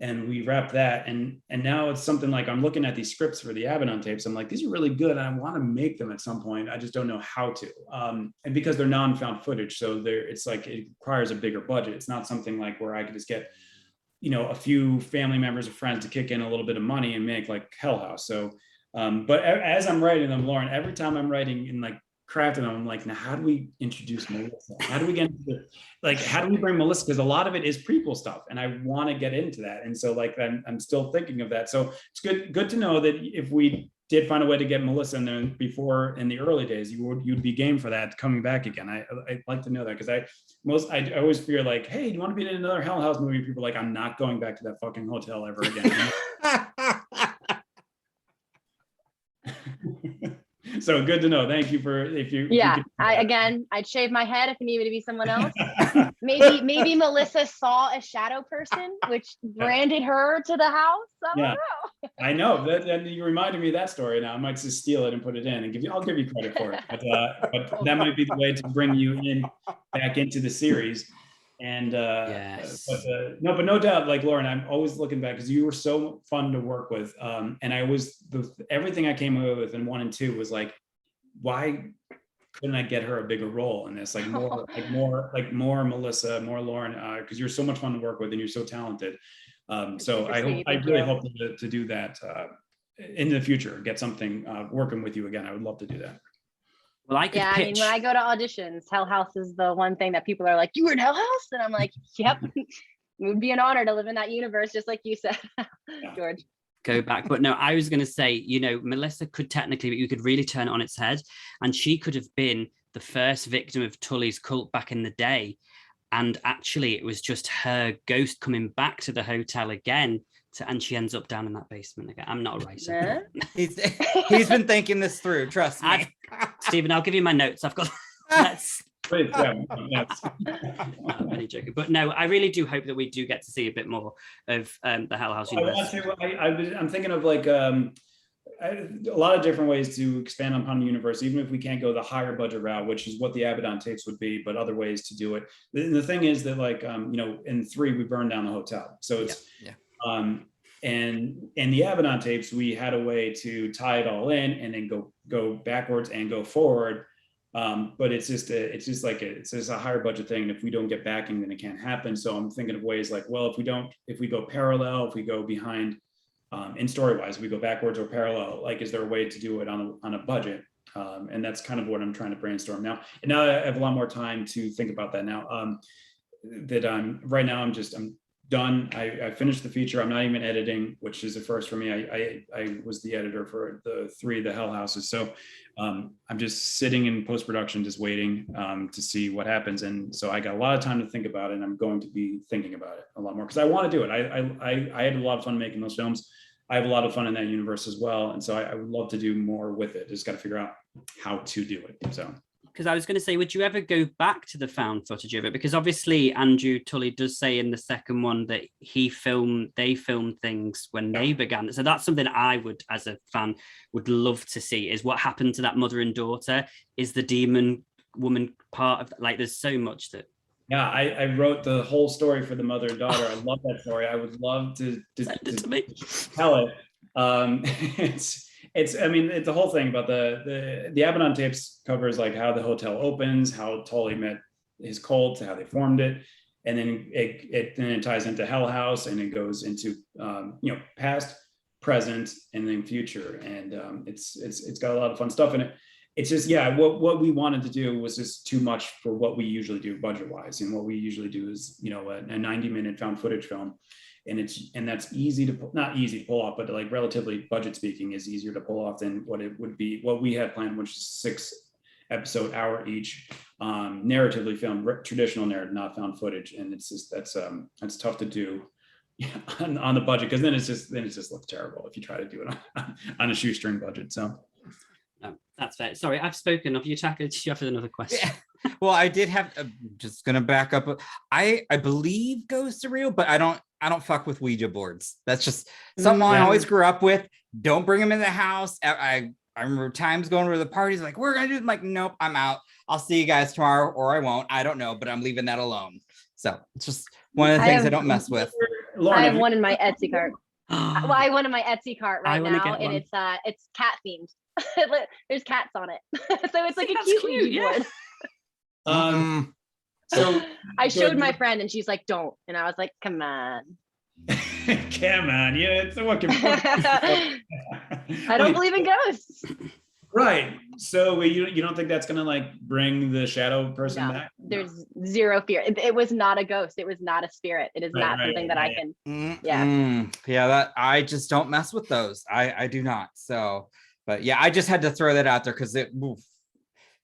And we wrapped that, and now it's something like, I'm looking at these scripts for the Abaddon tapes. I'm like, these are really good, and I want to make them at some point. I just don't know how to. And because they're non-found footage, so it's like it requires a bigger budget. It's not something like where I could just get, a few family members or friends to kick in a little bit of money and make like Hell House. So, but as I'm writing them, Lauren, every time I'm writing in like crafting them. I'm like, now how do we introduce Melissa? How do we get into the, like, how do we bring Melissa? Because a lot of it is prequel stuff, and I want to get into that. And so like I'm still thinking of that. So it's good to know that if we did find a way to get Melissa in there before in the early days, you'd be game for that coming back again. I'd like to know that, because I always fear like, hey, do you want to be in another Hell House movie? People are like, I'm not going back to that fucking hotel ever again. So good to know. Thank you for I'd shave my head if it needed to be someone else. maybe Melissa saw a shadow person, which branded her to the house. I don't know. I know that you reminded me of that story. Now I might just steal it and put it in and I'll give you credit for it. But that might be the way to bring you back into the series. And yes. but no doubt, like Lauren, I'm always looking back because you were so fun to work with. And everything I came away with in 1 and 2 was like, why couldn't I get her a bigger role in this? Like more Melissa, more Lauren, because you're so much fun to work with and you're so talented. So I really hope to do that in the future, get something working with you again. I would love to do that. Well, I mean, when I go to auditions, Hell House is the one thing that people are like, you were in Hell House? And I'm like, yep. It would be an honor to live in that universe, just like you said, George. Go back. But no, I was going to say, Melissa could technically, but you could really turn it on its head. And she could have been the first victim of Tully's cult back in the day. And actually, it was just her ghost coming back to the hotel again. And she ends up down in that basement again. I'm not a writer. He's been thinking this through. Trust me. Stephen, I'll give you my notes. I've got. Let's. I'm only joking, but no, I really do hope that we do get to see a bit more of the Hell House universe. I'm thinking of like a lot of different ways to expand upon the universe, even if we can't go the higher budget route, which is what the Abaddon tapes would be, but other ways to do it. The thing is that like in 3 we burned down the hotel, so it's and in the Abaddon tapes we had a way to tie it all in and then go backwards and go forward. But it's just a higher budget thing. And if we don't get backing, then it can't happen. So I'm thinking of ways like, well, if we go parallel, if we go behind in story-wise, we go backwards or parallel, like, is there a way to do it on a budget? And that's kind of what I'm trying to brainstorm now. And now I have a lot more time to think about that now. Right now I'm done. I finished the feature. I'm not even editing, which is a first for me. I was the editor for the 3 the Hell Houses. So I'm just sitting in post-production, just waiting to see what happens. And so I got a lot of time to think about it, and I'm going to be thinking about it a lot more because I want to do it. I had a lot of fun making those films. I have a lot of fun in that universe as well. And so I would love to do more with it. Just got to figure out how to do it. So. Because I was going to say, would you ever go back to the found footage of it? Because obviously Andrew Tully does say in the second one that they filmed things when they began. So that's something I would, as a fan, would love to see, is what happened to that mother and daughter. Is the demon woman part of, like, there's so much that. Yeah, I wrote the whole story for the mother and daughter. I love that story. I would love to tell it. It's the whole thing about the Abaddon tapes covers like how the hotel opens, how Tully met his cult, how they formed it, and then it ties into Hell House, and it goes into past, present, and then future, and it's got a lot of fun stuff in it. It's just what we wanted to do was just too much for what we usually do budget wise, and what we usually do is a 90-minute found footage film. And that's easy to not easy to pull off, but like relatively budget speaking is easier to pull off than what it would be, what we had planned, which is 6-episode hour each, narratively filmed, traditional narrative, not found footage. And it's just, that's tough to do on the budget, because then it just looks terrible if you try to do it on a shoestring budget. So. No, that's fair. Sorry, I've spoken of Yutaka. Do you have another question? Yeah. Well, I did have. I'm just gonna back up. I believe ghosts are real, but I don't fuck with Ouija boards. That's just something I always grew up with. Don't bring them in the house. I remember times going to the parties like, we're gonna do it. I'm like, nope, I'm out. I'll see you guys tomorrow, or I won't. I don't know, but I'm leaving that alone. So it's just one of the things I don't mess with. Lauren, I have one in my Etsy cart. Well, I have one in my Etsy cart right now, and it's cat themed. There's cats on it, so it's like a cute Ouija board. So I showed my friend, and she's like, "Don't," and I was like, "Come on, come on, yeah, it's a what can." I don't believe in ghosts. Right. So you don't think that's gonna like bring the shadow person No, back? there's zero fear. It was not a ghost. It was not a spirit. It is Right, not right, something that yeah, I can. Yeah. Yeah, that I just don't mess with those. I do not. So, but yeah, I just had to throw that out there because it. Oof.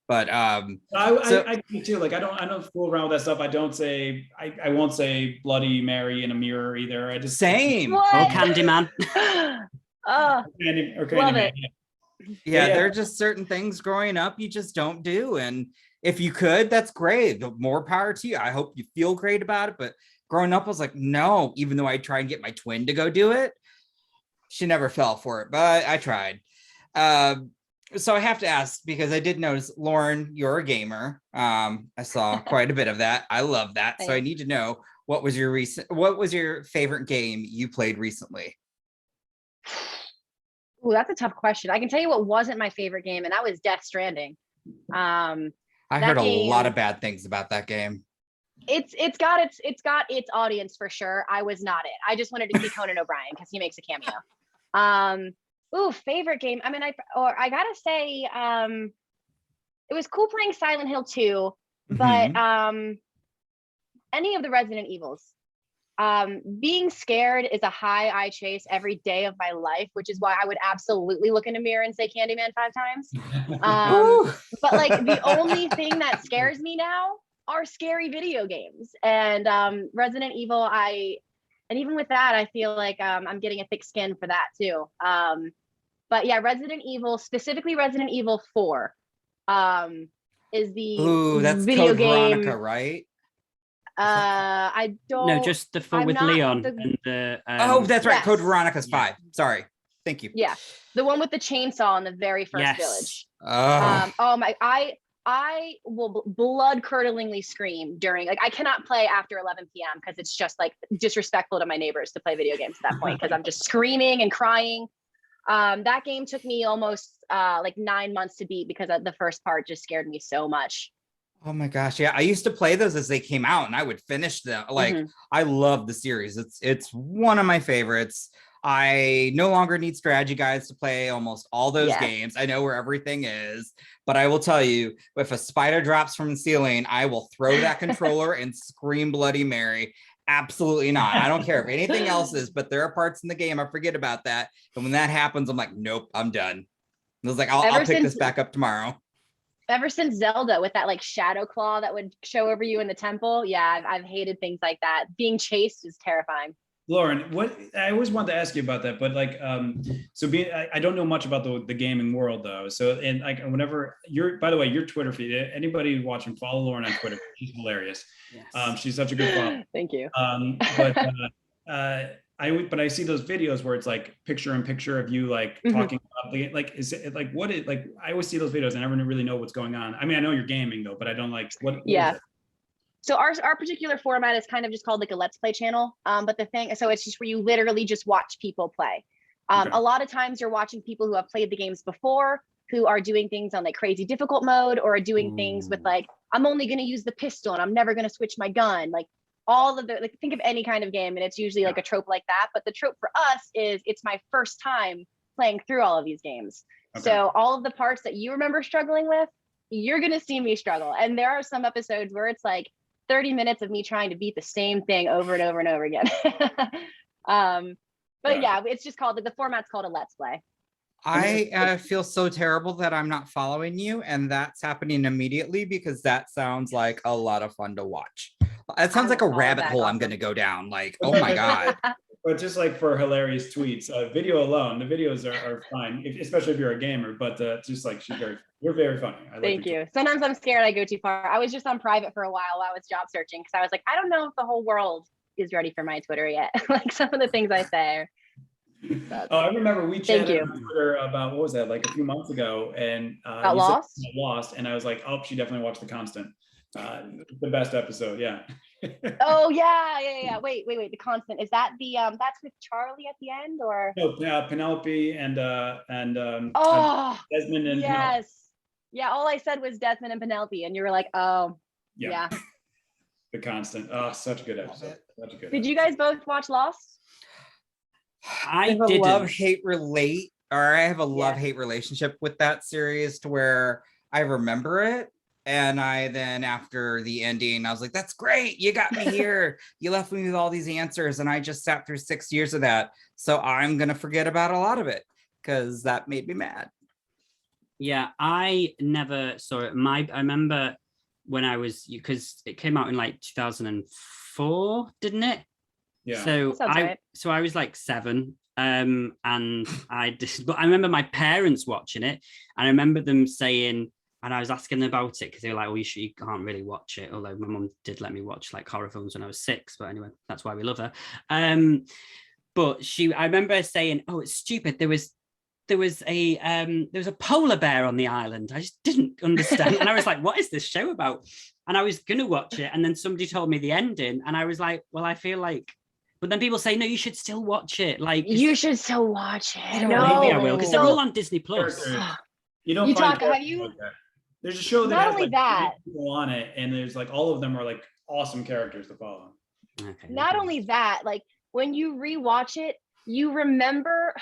But I do too. Like I don't fool around with that stuff. I don't say I won't say Bloody Mary in a mirror either. I just same. Oh, What? Candyman. Oh, or love Candyman, it. Yeah, Yeah. there are just certain things growing up you just don't do. And if you could, that's great. The more power to you. I hope you feel great about it. But growing up, I was like, no, even though I tried and get my twin to go do it, she never fell for it, but I tried. So I have to ask, because I did notice, Lauren, you're a gamer. I saw quite a bit of that. I love that. So I need to know, what was your favorite game you played recently? Ooh, that's a tough question. I can tell you what wasn't my favorite game, and that was Death Stranding. I heard a lot of bad things about that game. It's got its audience for sure. I was not it. I just wanted to see Conan O'Brien because he makes a cameo. Favorite game. I mean, I gotta say, it was cool playing Silent Hill 2, but any of the Resident Evils. Being scared is a high I chase every day of my life, which is why I would absolutely look in a mirror and say Candyman 5 times. But like the only thing that scares me now are scary video games, and Resident Evil. And even with that, I feel like I'm getting a thick skin for that too. But yeah, Resident Evil, specifically Resident Evil 4, is the that's video Code game. Veronica, right? I don't. No, just the four I'm with not Leon the- and the. Oh, that's right. Yes. Code Veronica's 5. Sorry. Thank you. Yeah, the one with the chainsaw in the very first Yes. village. Oh, I will blood curdlingly scream during, like, I cannot play after 11 p.m. because it's just like disrespectful to my neighbors to play video games at that point because I'm just screaming and crying. That game took me almost like 9 months to beat because the first part just scared me so much. oh my gosh. Yeah, I used to play those as they came out, and I would finish them. Like, I love the series. It's one of my favorites. I no longer need strategy guides to play almost all those games. I know where everything is, but I will tell you, if a spider drops from the ceiling, I will throw that controller and scream Bloody Mary. Absolutely not. I don't care if anything else is, but there are parts in the game I forget about that. And when that happens, I'm like, nope, I'm done. I was like, I'll pick this back up tomorrow. Ever since Zelda with that like shadow claw that would show over you in the temple, yeah, I've hated things like that. Being chased is terrifying. Lauren, what I always wanted to ask you about that, but like, so I don't know much about the gaming world though. So, and like, whenever by the way, your Twitter feed, anybody watching, follow Lauren on Twitter. She's hilarious. Yes. She's such a good follow. Thank you. I see those videos where it's like picture in picture of you like talking about the, like, is it like, what is, like, I always see those videos and I never really know what's going on. I mean, I know you're gaming though, but I don't like what Yeah. is it? So our particular format is kind of just called like a let's play channel. But so it's just where you literally just watch people play. Okay. A lot of times you're watching people who have played the games before, who are doing things on like crazy difficult mode, or are doing things with like, I'm only going to use the pistol and I'm never going to switch my gun. Like all of the, like, think of any kind of game and it's usually like a trope like that. But the trope for us is it's my first time playing through all of these games. Okay. So all of the parts that you remember struggling with, you're going to see me struggle. And there are some episodes where it's like 30 minutes of me trying to beat the same thing over and over and over again. But yeah, it's just called, the format's called a let's play. I feel so terrible that I'm not following you, and that's happening immediately because that sounds like a lot of fun to watch. It sounds like a rabbit hole I'm going to go down. Like, oh my God. But just like for hilarious tweets, video alone, the videos are fine, especially if you're a gamer. But just like you're very funny. Thank you. Sometimes I'm scared I go too far. I was just on private for a while I was job searching because I was like, I don't know if the whole world is ready for my Twitter yet. Like some of the things I say. Oh, I remember we Thank chatted you. on Twitter about, what was that, like a few months ago, and About you said Lost? Lost, and I was like, oh, she definitely watched The Constant. The best episode, yeah. Oh yeah. Wait. The Constant, is that the that's with Charlie at the end, or? No, Penelope and Oh Desmond and Penelope. yes. Yeah, all I said was Desmond and Penelope, and you were like, oh yeah. The Constant. Oh, such a good episode. Did you guys both watch Lost? I There's a didn't. love-hate relate I have a love-hate relationship with that series to where I remember it. And I then, after the ending, I was like, that's great. You got me here. You left me with all these answers. And I just sat through 6 years of that. So I'm going to forget about a lot of it because that made me mad. Yeah, I never saw it. I remember when I was, because it came out in like 2004, didn't it? Yeah. So I was like 7. And but I remember my parents watching it. And I remember them saying, and I was asking them about it because they were like, well, you can't really watch it. Although my mum did let me watch like horror films when I was 6. But anyway, that's why we love her. But I remember her saying, oh, it's stupid. There was a polar bear on the island. I just didn't understand. And I was like, what is this show about? And I was going to watch it. And then somebody told me the ending. And I was like, well, I feel like, but then people say, no, you should still watch it. Like, you should still watch it. No, maybe I will, because they're all on Disney Plus. You don't Yutaka, find have you? like that. There's a show that Not has only like that, people on it, and there's like all of them are like awesome characters to follow. Okay, not only that, like when you rewatch it, you remember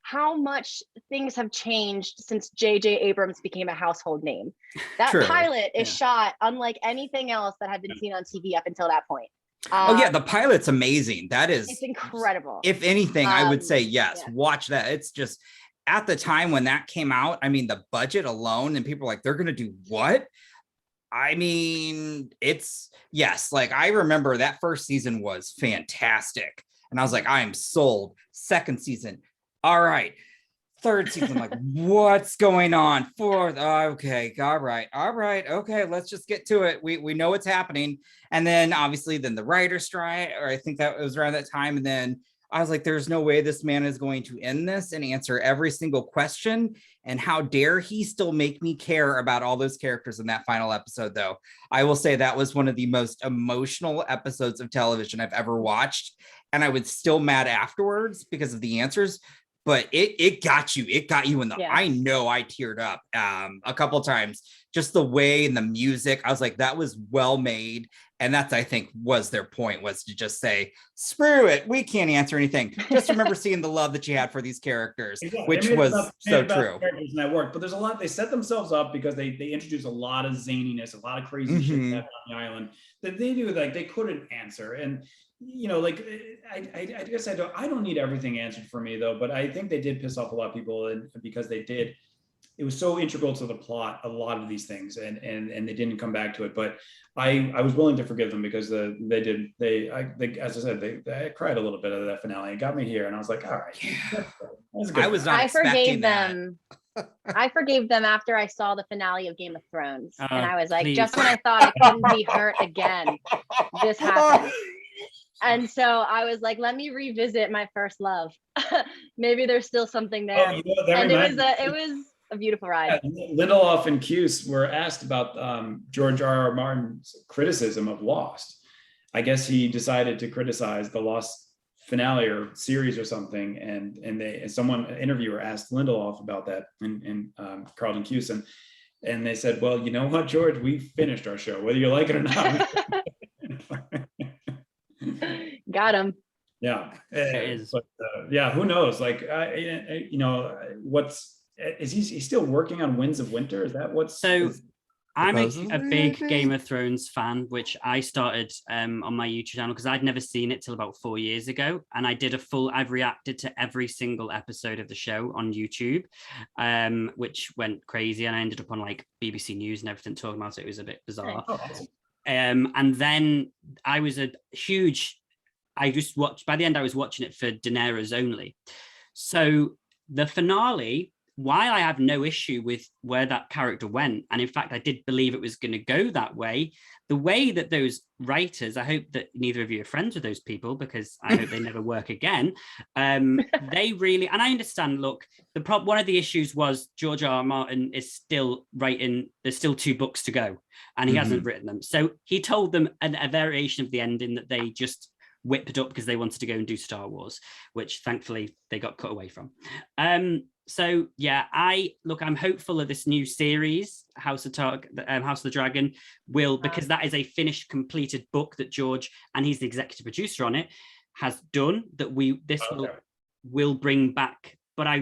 how much things have changed since J.J. Abrams became a household name. That True. pilot is shot unlike anything else that had been seen on TV up until that point. Oh yeah, the pilot's amazing. That is, it's incredible. If anything, I would say yes, yeah. watch that. It's just, at the time when that came out, I mean, the budget alone, and people are like, they're gonna do what? I mean, it's, yes, like I remember that first season was fantastic. And I was like, I am sold. Second season, all right. Third season, like, what's going on? Fourth, okay, all right, okay, let's just get to it. We know what's happening. And then obviously then the writer's strike, or I think that was around that time. And then I was like, there's no way this man is going to end this and answer every single question. And how dare he still make me care about all those characters in that final episode, though. I will say that was one of the most emotional episodes of television I've ever watched. And I was still mad afterwards because of the answers. But it got you. It got you in the, I know I teared up a couple of times. Just the way and the music, I was like, that was well made. And that's, I think, was their point, was to just say, screw it, we can't answer anything. Just remember seeing the love that you had for these characters, which was so true. And that worked, but there's a lot, they set themselves up because they introduce a lot of zaniness, a lot of crazy shit that happened on the island that they do, like they couldn't answer. And you know, like I guess I don't need everything answered for me though, but I think they did piss off a lot of people, and because it was so integral to the plot, a lot of these things, and they didn't come back to it. But I was willing to forgive them because as I said, they cried a little bit of that finale. It got me here, and I was like, all right, I was not expecting that. I forgave them after I saw the finale of Game of Thrones, and I was like, please. just when I thought I couldn't be hurt again, this happened. And so I was like, let me revisit my first love. Maybe there's still something there. Oh, you know, and it was a beautiful ride. Yeah, Lindelof and Cuse were asked about George R.R. Martin's criticism of Lost. I guess he decided to criticize the Lost finale or series or something, and an interviewer asked Lindelof about that, and Carlton Cuse, and they said, well, you know what, George, we finished our show, whether you like it or not. Got him. Yeah, it is. but yeah, who knows? Like, you know, is he still working on Winds of Winter? Is that what's so? I'm a big Game of Thrones fan, which I started on my YouTube channel because I'd never seen it till about 4 years ago, and I've reacted to every single episode of the show on YouTube, which went crazy, and I ended up on like BBC News and everything talking about it. It was a bit bizarre. Oh, awesome. And then I was by the end I was watching it for Daenerys only. So the finale, while I have no issue with where that character went, and in fact I did believe it was going to go that way, the way that those writers, I hope that neither of you are friends with those people because I hope they never work again. They really, and I understand, look, one of the issues was George R. R. Martin is still writing, there's still 2 books to go, and he hasn't written them. So he told them a variation of the ending that they just whipped up because they wanted to go and do Star Wars, which thankfully they got cut away from. So yeah, I'm hopeful of this new series, House of the Dragon, because that is a finished, completed book that George, and he's the executive producer on it, has done. That will bring back but I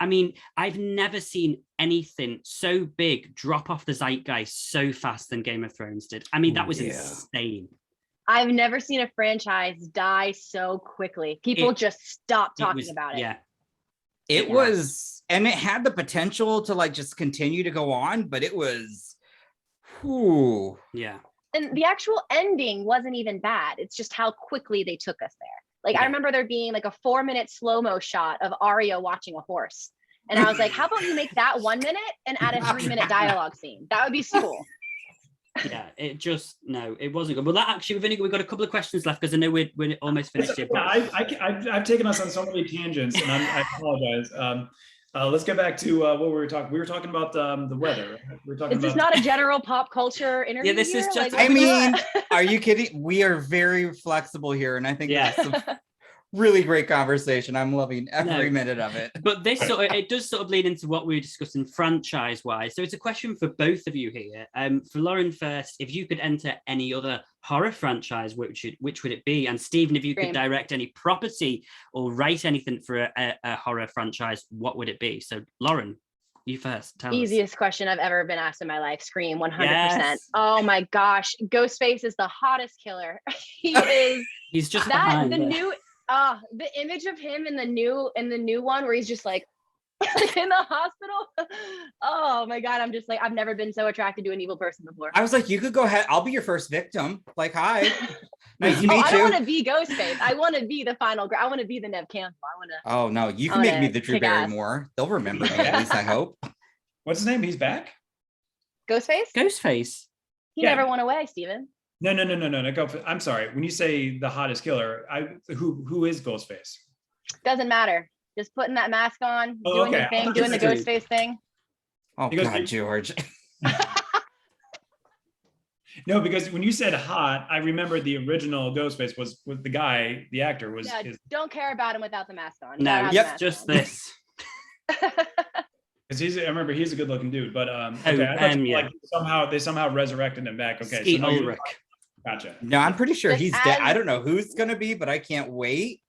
mean, I've never seen anything so big drop off the zeitgeist so fast than Game of Thrones did. I mean, that was insane. I've never seen a franchise die so quickly. People just stopped talking about it. Yeah. It was, and it had the potential to like just continue to go on, but it was, whew. Yeah. And the actual ending wasn't even bad. It's just how quickly they took us there. Like, I remember there being like a 4-minute slow-mo shot of Arya watching a horse. And I was like, how about you make that 1 minute and add a 3-minute dialogue scene? That would be cool. Yeah, it wasn't good. Well, that actually, we've got a couple of questions left because I know we're almost finished here. I've taken us on so many tangents, and I apologize. Let's get back to what we were talking. We were talking about the weather. We're talking. Is this not a general pop culture interview? Yeah, this is just. Like, I mean, are you kidding? We are very flexible here, and I think that's a really great conversation. I'm loving every minute of it. But it does sort of lead into what we were discussing franchise-wise. So it's a question for both of you here. For Lauren first, if you could enter any other horror franchise, which would it be? And Stephen, if you could direct any property or write anything for a horror franchise, what would it be? So Lauren, you first. Tell Easiest question I've ever been asked in my life. Scream, 100%. Yes. Oh my gosh, Ghostface is the hottest killer. He is. He's just that the image of him in the new one where he's just like in the hospital. Oh my god, I'm just like, I've never been so attracted to an evil person before. I was like, you could go ahead. I'll be your first victim. Like, hi. Nice to meet I you. don't want to be Ghostface. I want to be the final. I want to be the Nev Campbell. Oh no, you can make me the Drew Barrymore. They'll remember me at least. I hope. What's his name? He's back. Ghostface. He never went away, Steven. No. I'm sorry. When you say the hottest killer, who is Ghostface? Doesn't matter. Just putting that mask on, doing your thing, doing the Ghostface thing. Oh God, George. No, because when you said hot, I remember the original Ghostface was the guy, the actor was. Yeah, don't care about him without the mask on. No, just this. Because I remember he's a good looking dude, but like they somehow resurrected him back. Okay, Skeet Ulrich. Gotcha. No, I'm pretty sure he's dead. I don't know who it's gonna be, but I can't wait.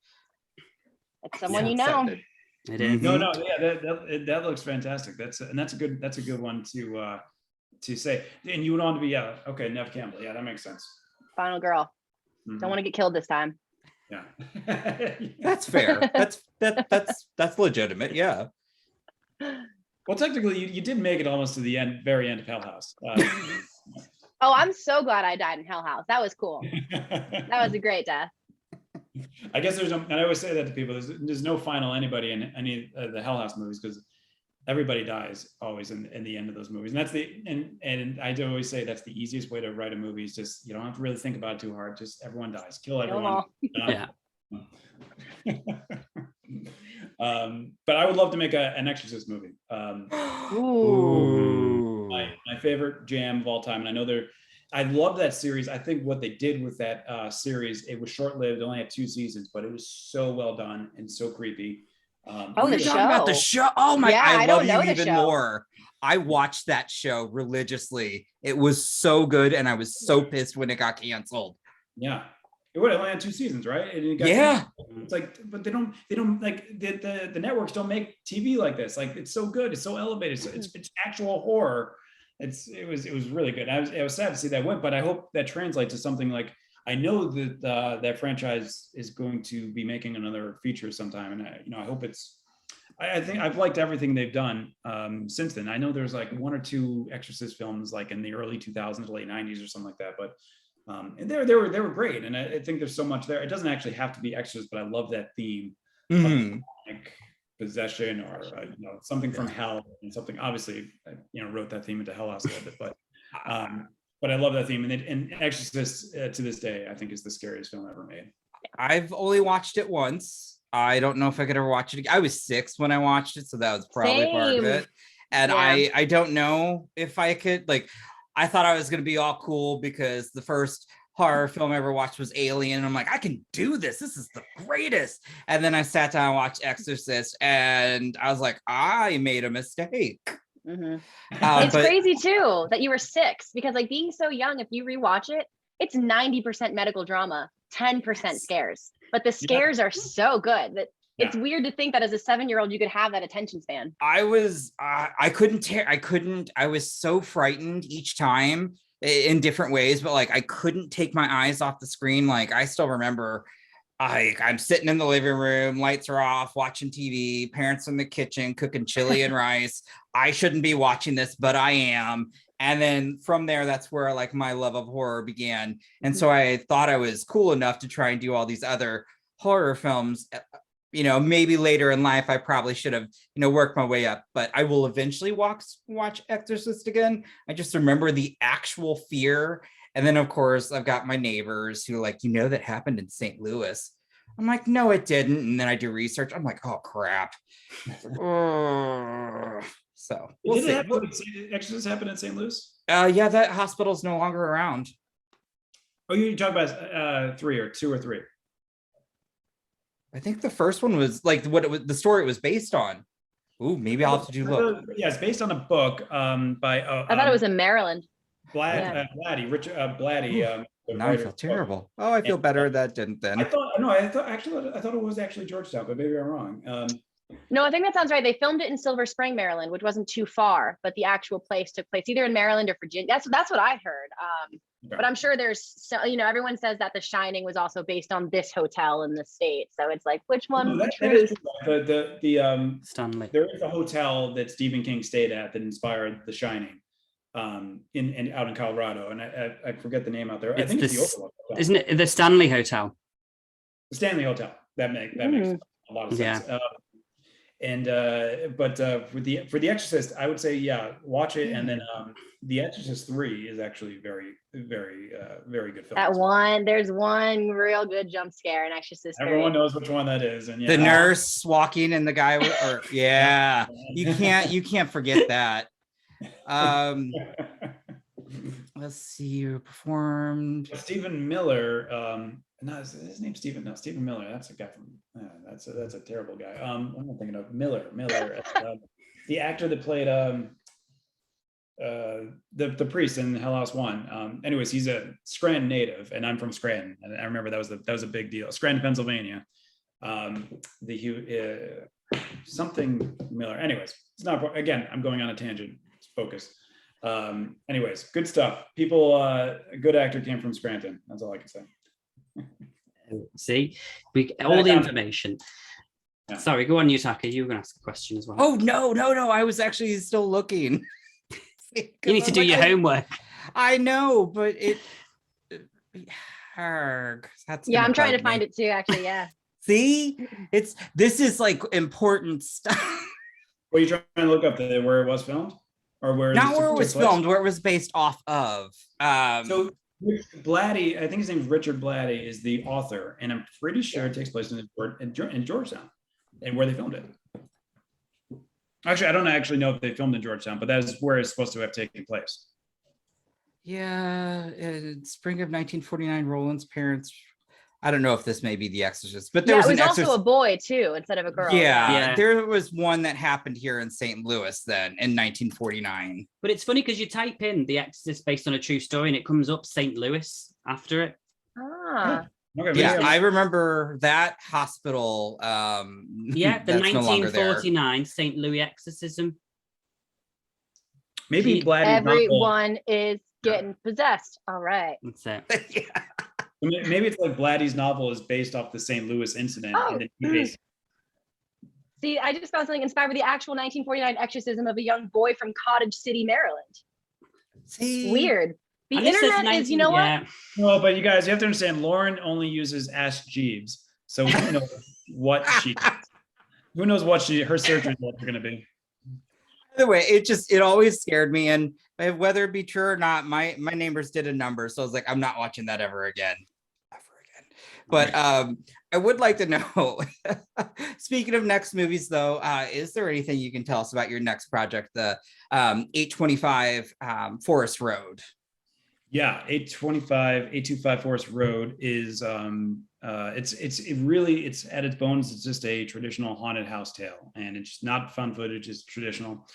It's someone you know. It is. No, yeah, that looks fantastic. That's a good one to say. And you went on to be Nev Campbell. Yeah, that makes sense. Final girl. Mm-hmm. Don't want to get killed this time. Yeah. That's fair. That's legitimate. Yeah. Well, technically, you did make it almost to the very end of Hell House. Oh, I'm so glad I died in Hell House. That was cool. That was a great death. I guess and I always say that to people. There's no final anybody in any of the Hell House movies because everybody dies always in the end of those movies. And that's and I do always say that's the easiest way to write a movie. Is just you don't have to really think about it too hard. Just everyone dies. Kill everyone. Yeah. But I would love to make an Exorcist movie. Ooh. My favorite jam of all time, and I love that series. I think what they did with that series, it was short-lived, only had 2 seasons, but it was so well done and so creepy. The show. About the show. Oh my! Yeah, I love you even more. I watched that show religiously. It was so good, and I was so pissed when it got canceled. Yeah. It would only had 2 seasons, right? And it got it's like, but they don't like the networks don't make TV like this. Like it's so good, it's so elevated, so it's actual horror. It was really good. I was sad to see that went, but I hope that translates to something like I know that that franchise is going to be making another feature sometime, and I hope it's. I think I've liked everything they've done since then. I know there's like 1 or 2 Exorcist films like in the early 2000s, late 90s, or something like that, but. And they were great, and I think there's so much there. It doesn't actually have to be Exorcist, but I love that theme, like possession or something from hell, and something. Obviously, I wrote that theme into Hell House a little bit, but I love that theme, and Exorcist to this day I think is the scariest film ever made. I've only watched it once. I don't know if I could ever watch it again. I was 6 when I watched it, so that was probably part of it. And I don't know if I could like. I thought I was going to be all cool because the first horror film I ever watched was Alien. And I'm like, I can do this. This is the greatest. And then I sat down and watched Exorcist and I was like, I made a mistake. Mm-hmm. It's crazy too that you were 6 because like being so young, if you rewatch it, it's 90% medical drama, 10% scares. But the scares are so good that It's weird to think that as a 7-year-old you could have that attention span. I was I couldn't I was so frightened each time in different ways, but like I couldn't take my eyes off the screen. Like I still remember I'm sitting in the living room, lights are off, watching TV, parents in the kitchen cooking chili and rice. I shouldn't be watching this, but I am. And then from there, that's where like my love of horror began. And so I thought I was cool enough to try and do all these other horror films. You know, maybe later in life, I probably should have, you know, worked my way up, but I will eventually watch Exorcist again. I just remember the actual fear. And then of course, I've got my neighbors who are like, you know, that happened in St. Louis. I'm like, no, it didn't. And then I do research. I'm like, oh crap. So we'll see. Exorcist happened in St. Louis? Yeah, that hospital's no longer around. Oh, you talking about 3 or 2 or 3? I think the first one was like what it was, the story it was based on. Ooh, maybe I'll have to do look. Yeah, it's based on a book by. I thought it was in Maryland. Blatty, Richard Blatty. Now I feel terrible. Oh, I feel better that didn't then. I thought it was actually Georgetown, but maybe I'm wrong. No, I think that sounds right. They filmed it in Silver Spring, Maryland, which wasn't too far, but the actual place took place either in Maryland or Virginia. That's what I heard. But I'm sure there's, you know, everyone says that The Shining was also based on this hotel in the States. So it's like, which one? No, that is true. The Stanley. There is a hotel that Stephen King stayed at that inspired The Shining, in out in Colorado, and I forget the name out there. I think it's the Overlook Hotel. Isn't it the Stanley Hotel? The Stanley Hotel. That makes a lot of sense. Yeah. But for the Exorcist, I would say watch it, and then The Exorcist 3 is actually very good film. There's one real good jump scare in Exorcist 3. Everyone knows which one that is, and the nurse walking and the guy you can't forget that. Let's see who performed. Stephen Miller. No, is his name Stephen? No, Stephen Miller. That's a guy from. That's a terrible guy. What am I thinking of? Miller. The actor that played the priest in Hell House 1. Anyways, he's a Scranton native, and I'm from Scranton, and I remember that was a big deal. Scranton, Pennsylvania. Something Miller. Anyways, it's not. Again, I'm going on a tangent. Let's focus. Anyways, good stuff. People, a good actor came from Scranton. That's all I can say. See, all the information. Yeah. Sorry, go on, Yutaka. You were going to ask a question as well. Oh no! I was actually still looking. You need to do your homework. I know, but I'm trying to find it too. Actually, yeah. See, this is like important stuff. Were you trying to look up where it was filmed, or where? Not where it was filmed, where it was based off of. So Blatty, I think his name is Richard Blatty, is the author, and I'm pretty sure it takes place in Georgetown, and where they filmed it. Actually, I don't actually know if they filmed in Georgetown, but that is where it's supposed to have taken place. Yeah, spring of 1949. Roland's parents. I don't know if this may be The Exorcist, but there was also a boy too instead of a girl. Yeah, there was one that happened here in St. Louis then in 1949. But it's funny because you type in The Exorcist based on a true story and it comes up St. Louis after it. Ah. Okay, yeah, I remember that hospital. The 1949 St. Louis exorcism. Maybe everyone is getting possessed. All right. That's it. Yeah. Maybe it's like Blatty's novel is based off the St. Louis incident. Oh. See, I just found something inspired by the actual 1949 exorcism of a young boy from Cottage City, Maryland. See, weird. The internet is, you know what? No, but you guys, you have to understand, Lauren only uses Ask Jeeves. So who knows what who knows what her search results are going to be. By the way, it always scared me. And whether it be true or not, my neighbors did a number. So I was like, I'm not watching that ever again. But I would like to know, speaking of next movies, though, is there anything you can tell us about your next project, the 825 Forest Road? Yeah, 825 Forest Road is it's at its bones, it's just a traditional haunted house tale, and it's not fun footage, it's traditional.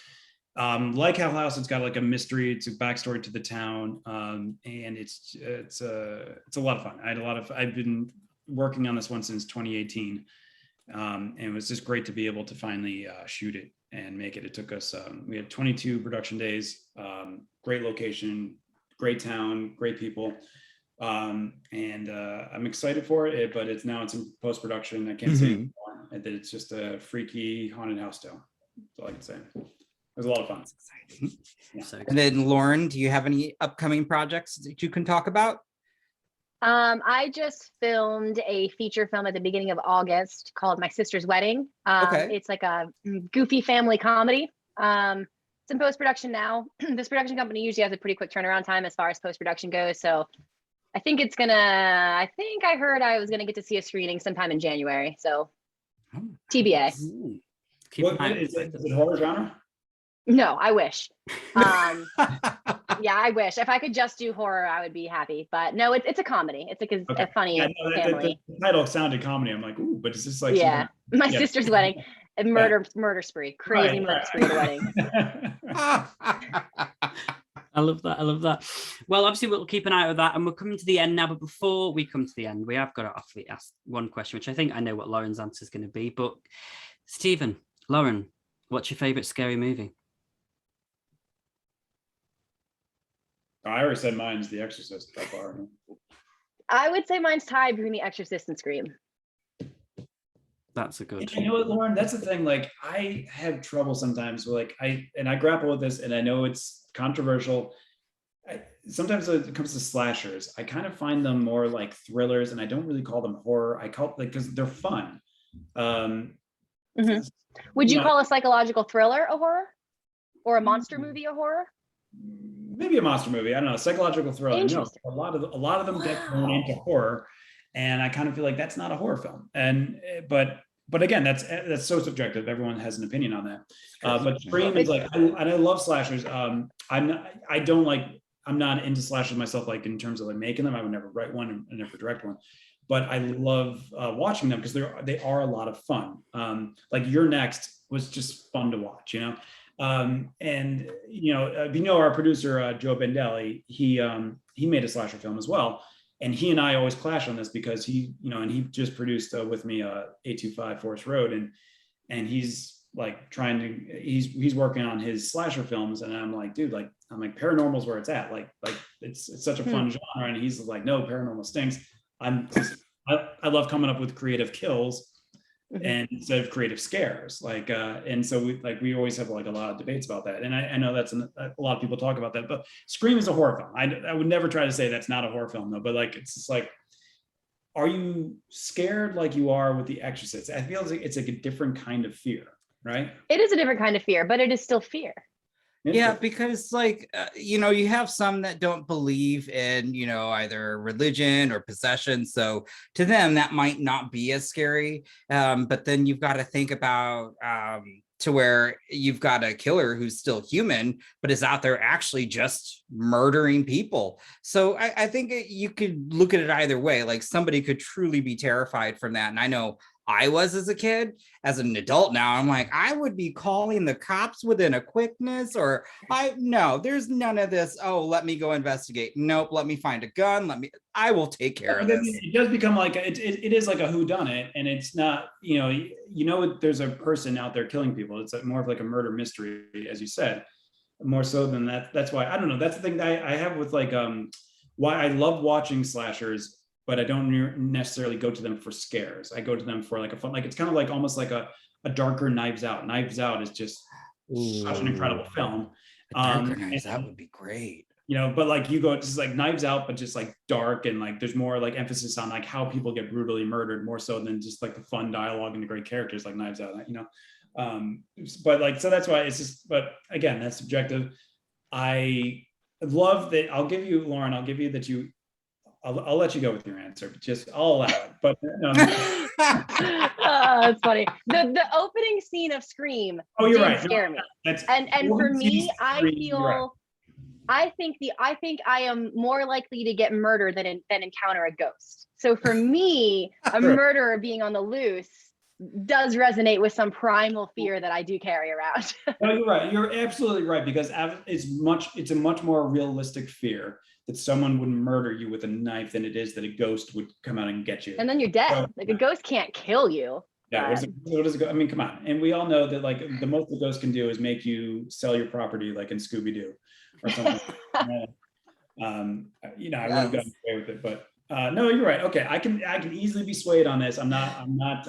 Like Hell House, it's got like a mystery, it's a backstory to the town, and it's a lot of fun. I've been working on this one since 2018. And it was just great to be able to finally shoot it and make it. It took us, we had 22 production days, great location, great town, great people. And I'm excited for it, but it's in post-production. I can't say anymore. And that it's just a freaky haunted house tale. That's all I can say. It was a lot of fun. That's exciting. Yeah. And then Lauren, do you have any upcoming projects that you can talk about? I just filmed a feature film at the beginning of August called My Sister's Wedding. Okay. It's like a goofy family comedy. It's in post-production now. This production company usually has a pretty quick turnaround time as far as post-production goes. So I think I heard I was gonna get to see a screening sometime in January. So TBA. Is it horror genre? No, I wish. Yeah, I wish. If I could just do horror, I would be happy. But no, it's a comedy. It's like a funny family. The title sounded comedy. I'm like, ooh, but is this like? Yeah, My Sister's Wedding, a murder spree, crazy murder spree at the wedding. I love that. I love that. Well, obviously, we'll keep an eye out of that, and we're coming to the end now. But before we come to the end, we have got to ask one question, which I think I know what Lauren's answer is going to be. But Stephen, Lauren, what's your favorite scary movie? I already said mine's The Exorcist by far. I would say mine's tied between The Exorcist and Scream. That's a good. You know what, Lauren? That's the thing. Like, I have trouble sometimes with I grapple with this, and I know it's controversial. Sometimes when it comes to slashers, I kind of find them more like thrillers, and I don't really call them horror. I call it because they're fun. Would you call a psychological thriller a horror, or a monster movie a horror? Maybe a monster movie. I don't know. Psychological thriller. No, a lot of them get thrown into horror, and I kind of feel like that's not a horror film. And but again, that's so subjective. Everyone has an opinion on that. But Scream is like, I love slashers. I'm not into slashers myself, like in terms of like making them. I would never write one and never direct one. But I love watching them because they are a lot of fun. Like You're Next was just fun to watch, you know. And if you know our producer Joe Bendelli, he made a slasher film as well, and he and I always clash on this because he just produced with me 825 Forest Road, and he's like he's working on his slasher films, and I'm like, dude, I'm like, paranormal's where it's at, like it's such a fun genre, and he's like, no, paranormal stinks. I love coming up with creative kills and instead of creative scares, and so we always have like a lot of debates about that, and I know that's a lot of people talk about that, but Scream is a horror film. I would never try to say that's not a horror film though, but like it's just like, are you scared like you are with The Exorcist? I feel like it's like a different kind of fear, right? It is a different kind of fear, but it is still fear. Yeah, because you have some that don't believe in, either religion or possession. So to them, that might not be as scary. But then you've got to think about to where you've got a killer who's still human, but is out there actually just murdering people. So I think you could look at it either way. Like somebody could truly be terrified from that. And I know I was as a kid. As an adult now, I'm like, I would be calling the cops within a quickness, or no, there's none of this. Oh, let me go investigate. Nope, let me find a gun. I will take care of this. It does become like it is like a whodunit, and it's not, there's a person out there killing people. It's more of like a murder mystery, as you said, more so than that. That's why I don't know. That's the thing that I have with why I love watching slashers, but I don't necessarily go to them for scares. I go to them for like a fun, like it's kind of like almost like a darker Knives Out. Knives Out is just such an incredible film. Darker Knives Out would be great. But like you go, it's like Knives Out, but just like dark, and like there's more like emphasis on like how people get brutally murdered, more so than just like the fun dialogue and the great characters like Knives Out, but like, so that's why it's just, but again, that's subjective. I love that. I'll give you that I'll let you go with your answer, but just I'll allow it. But it's funny. The opening scene of Scream scare me. And for me, I feel I think I am more likely to get murdered than encounter a ghost. So for me, a murderer being on the loose does resonate with some primal fear that I do carry around. No, you're right. You're absolutely right, because it's a much more realistic fear that someone would murder you with a knife than it is that a ghost would come out and get you. And then you're dead. Like a ghost can't kill you. Yeah, what does it go? I mean, come on. And we all know that like the most the ghost can do is make you sell your property like in Scooby-Doo or something. You know, I would have gotten away with it, but no, you're right. Okay, I can easily be swayed on this. I'm not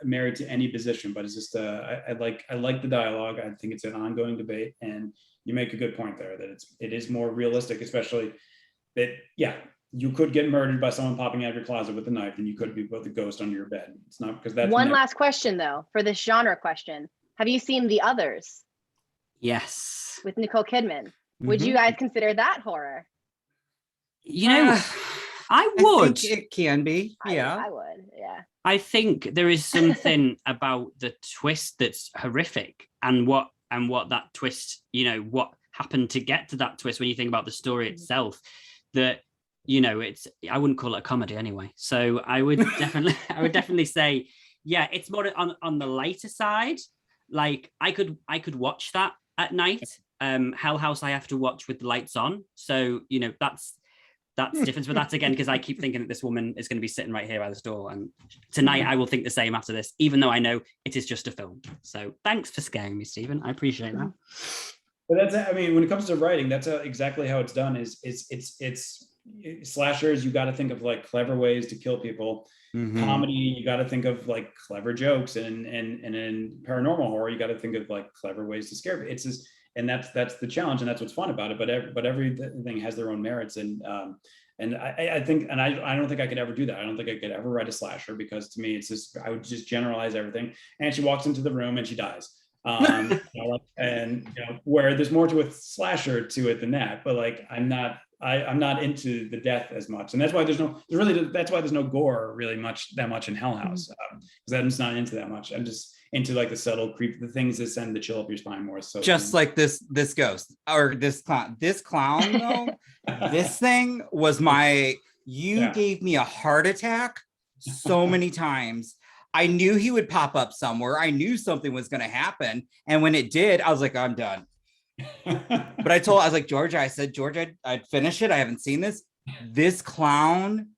married to any position, but it's just I like the dialogue. I think it's an ongoing debate, and you make a good point there that it is more realistic, especially that you could get murdered by someone popping out of your closet with a knife, and you could be with a ghost under your bed. It's not because that's one last question though for this genre question. Have you seen The Others? Yes. With Nicole Kidman. Would you guys consider that horror? You know, I would. I think it can be. Yeah. I would. Yeah. I think there is something about the twist that's horrific, and what that twist, you know, what happened to get to that twist when you think about the story itself, that, you know, I wouldn't call it a comedy anyway. So I would definitely say, yeah, it's more on the lighter side. Like I could watch that at night. Hell House I have to watch with the lights on. So, you know, that's the difference. But that's again because I keep thinking that this woman is going to be sitting right here by this door, and tonight I will think the same after this, even though I know it is just a film. So thanks for scaring me, Stephen. I appreciate that. But that's, I mean, when it comes to writing, that's exactly how it's done. It's slashers. You got to think of like clever ways to kill people. Comedy, you got to think of like clever jokes, and in paranormal horror, you got to think of like clever ways to scare people. It's just, and that's the challenge, and that's what's fun about it. But everything has their own merits, and I think, and I don't think I could ever do that. I don't think I could ever write a slasher, because to me, it's just, I would just generalize everything. And she walks into the room and she dies. You know, and you know, where there's more to a slasher to it than that. But like, I'm not into the death as much, and that's why there's no gore really that much in Hell House, because I'm just not into that much. I'm just into like the subtle creep, the things that send the chill up your spine more. So just like this ghost or this clown though, this thing was gave me a heart attack so many times. I knew he would pop up somewhere. I knew something was going to happen, and when it did, I was like, I'm done. But I was like, Georgia, I'd finish it. I haven't seen this clown.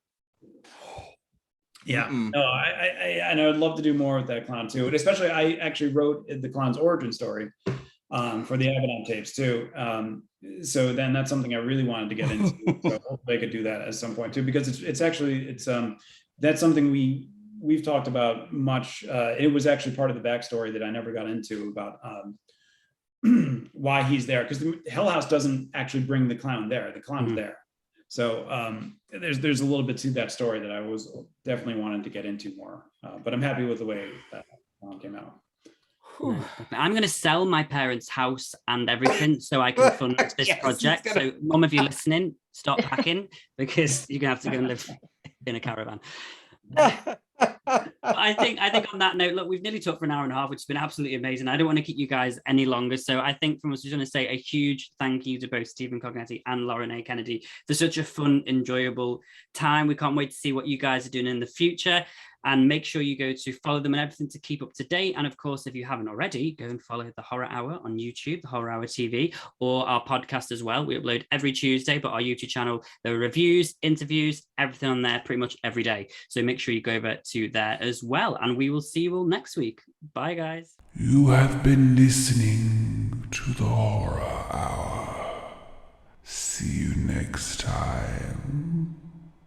Yeah, no, I would love to do more with that clown too. And especially, I actually wrote the clown's origin story for the Abaddon tapes too. So then that's something I really wanted to get into. So hopefully I could do that at some point too, because it's that's something we've talked about much. It was actually part of the backstory that I never got into about why he's there, because the Hell House doesn't actually bring the clown there. The clown's there. So there's a little bit to that story that I was definitely wanting to get into more, but I'm happy with the way that came out. I'm going to sell my parents' house and everything so I can fund this project. So mum, if you're listening, stop packing, because you're going to have to go and live in a caravan. I think on that note, look, we've nearly talked for an hour and a half, which has been absolutely amazing. I don't want to keep you guys any longer, so I think from us, we're going to say a huge thank you to both Stephen Cognetti and Lauren A. Kennedy for such a fun, enjoyable time. We can't wait to see what you guys are doing in the future, and make sure you go to follow them and everything to keep up to date. And of course, if you haven't already, go and follow the Horror Hour on YouTube, the Horror Hour TV, or our podcast as well. We upload every Tuesday, but our YouTube channel, there are reviews, interviews, everything on there pretty much every day. So make sure you go over to there as well. And we will see you all next week. Bye, guys. You have been listening to the Horror Hour.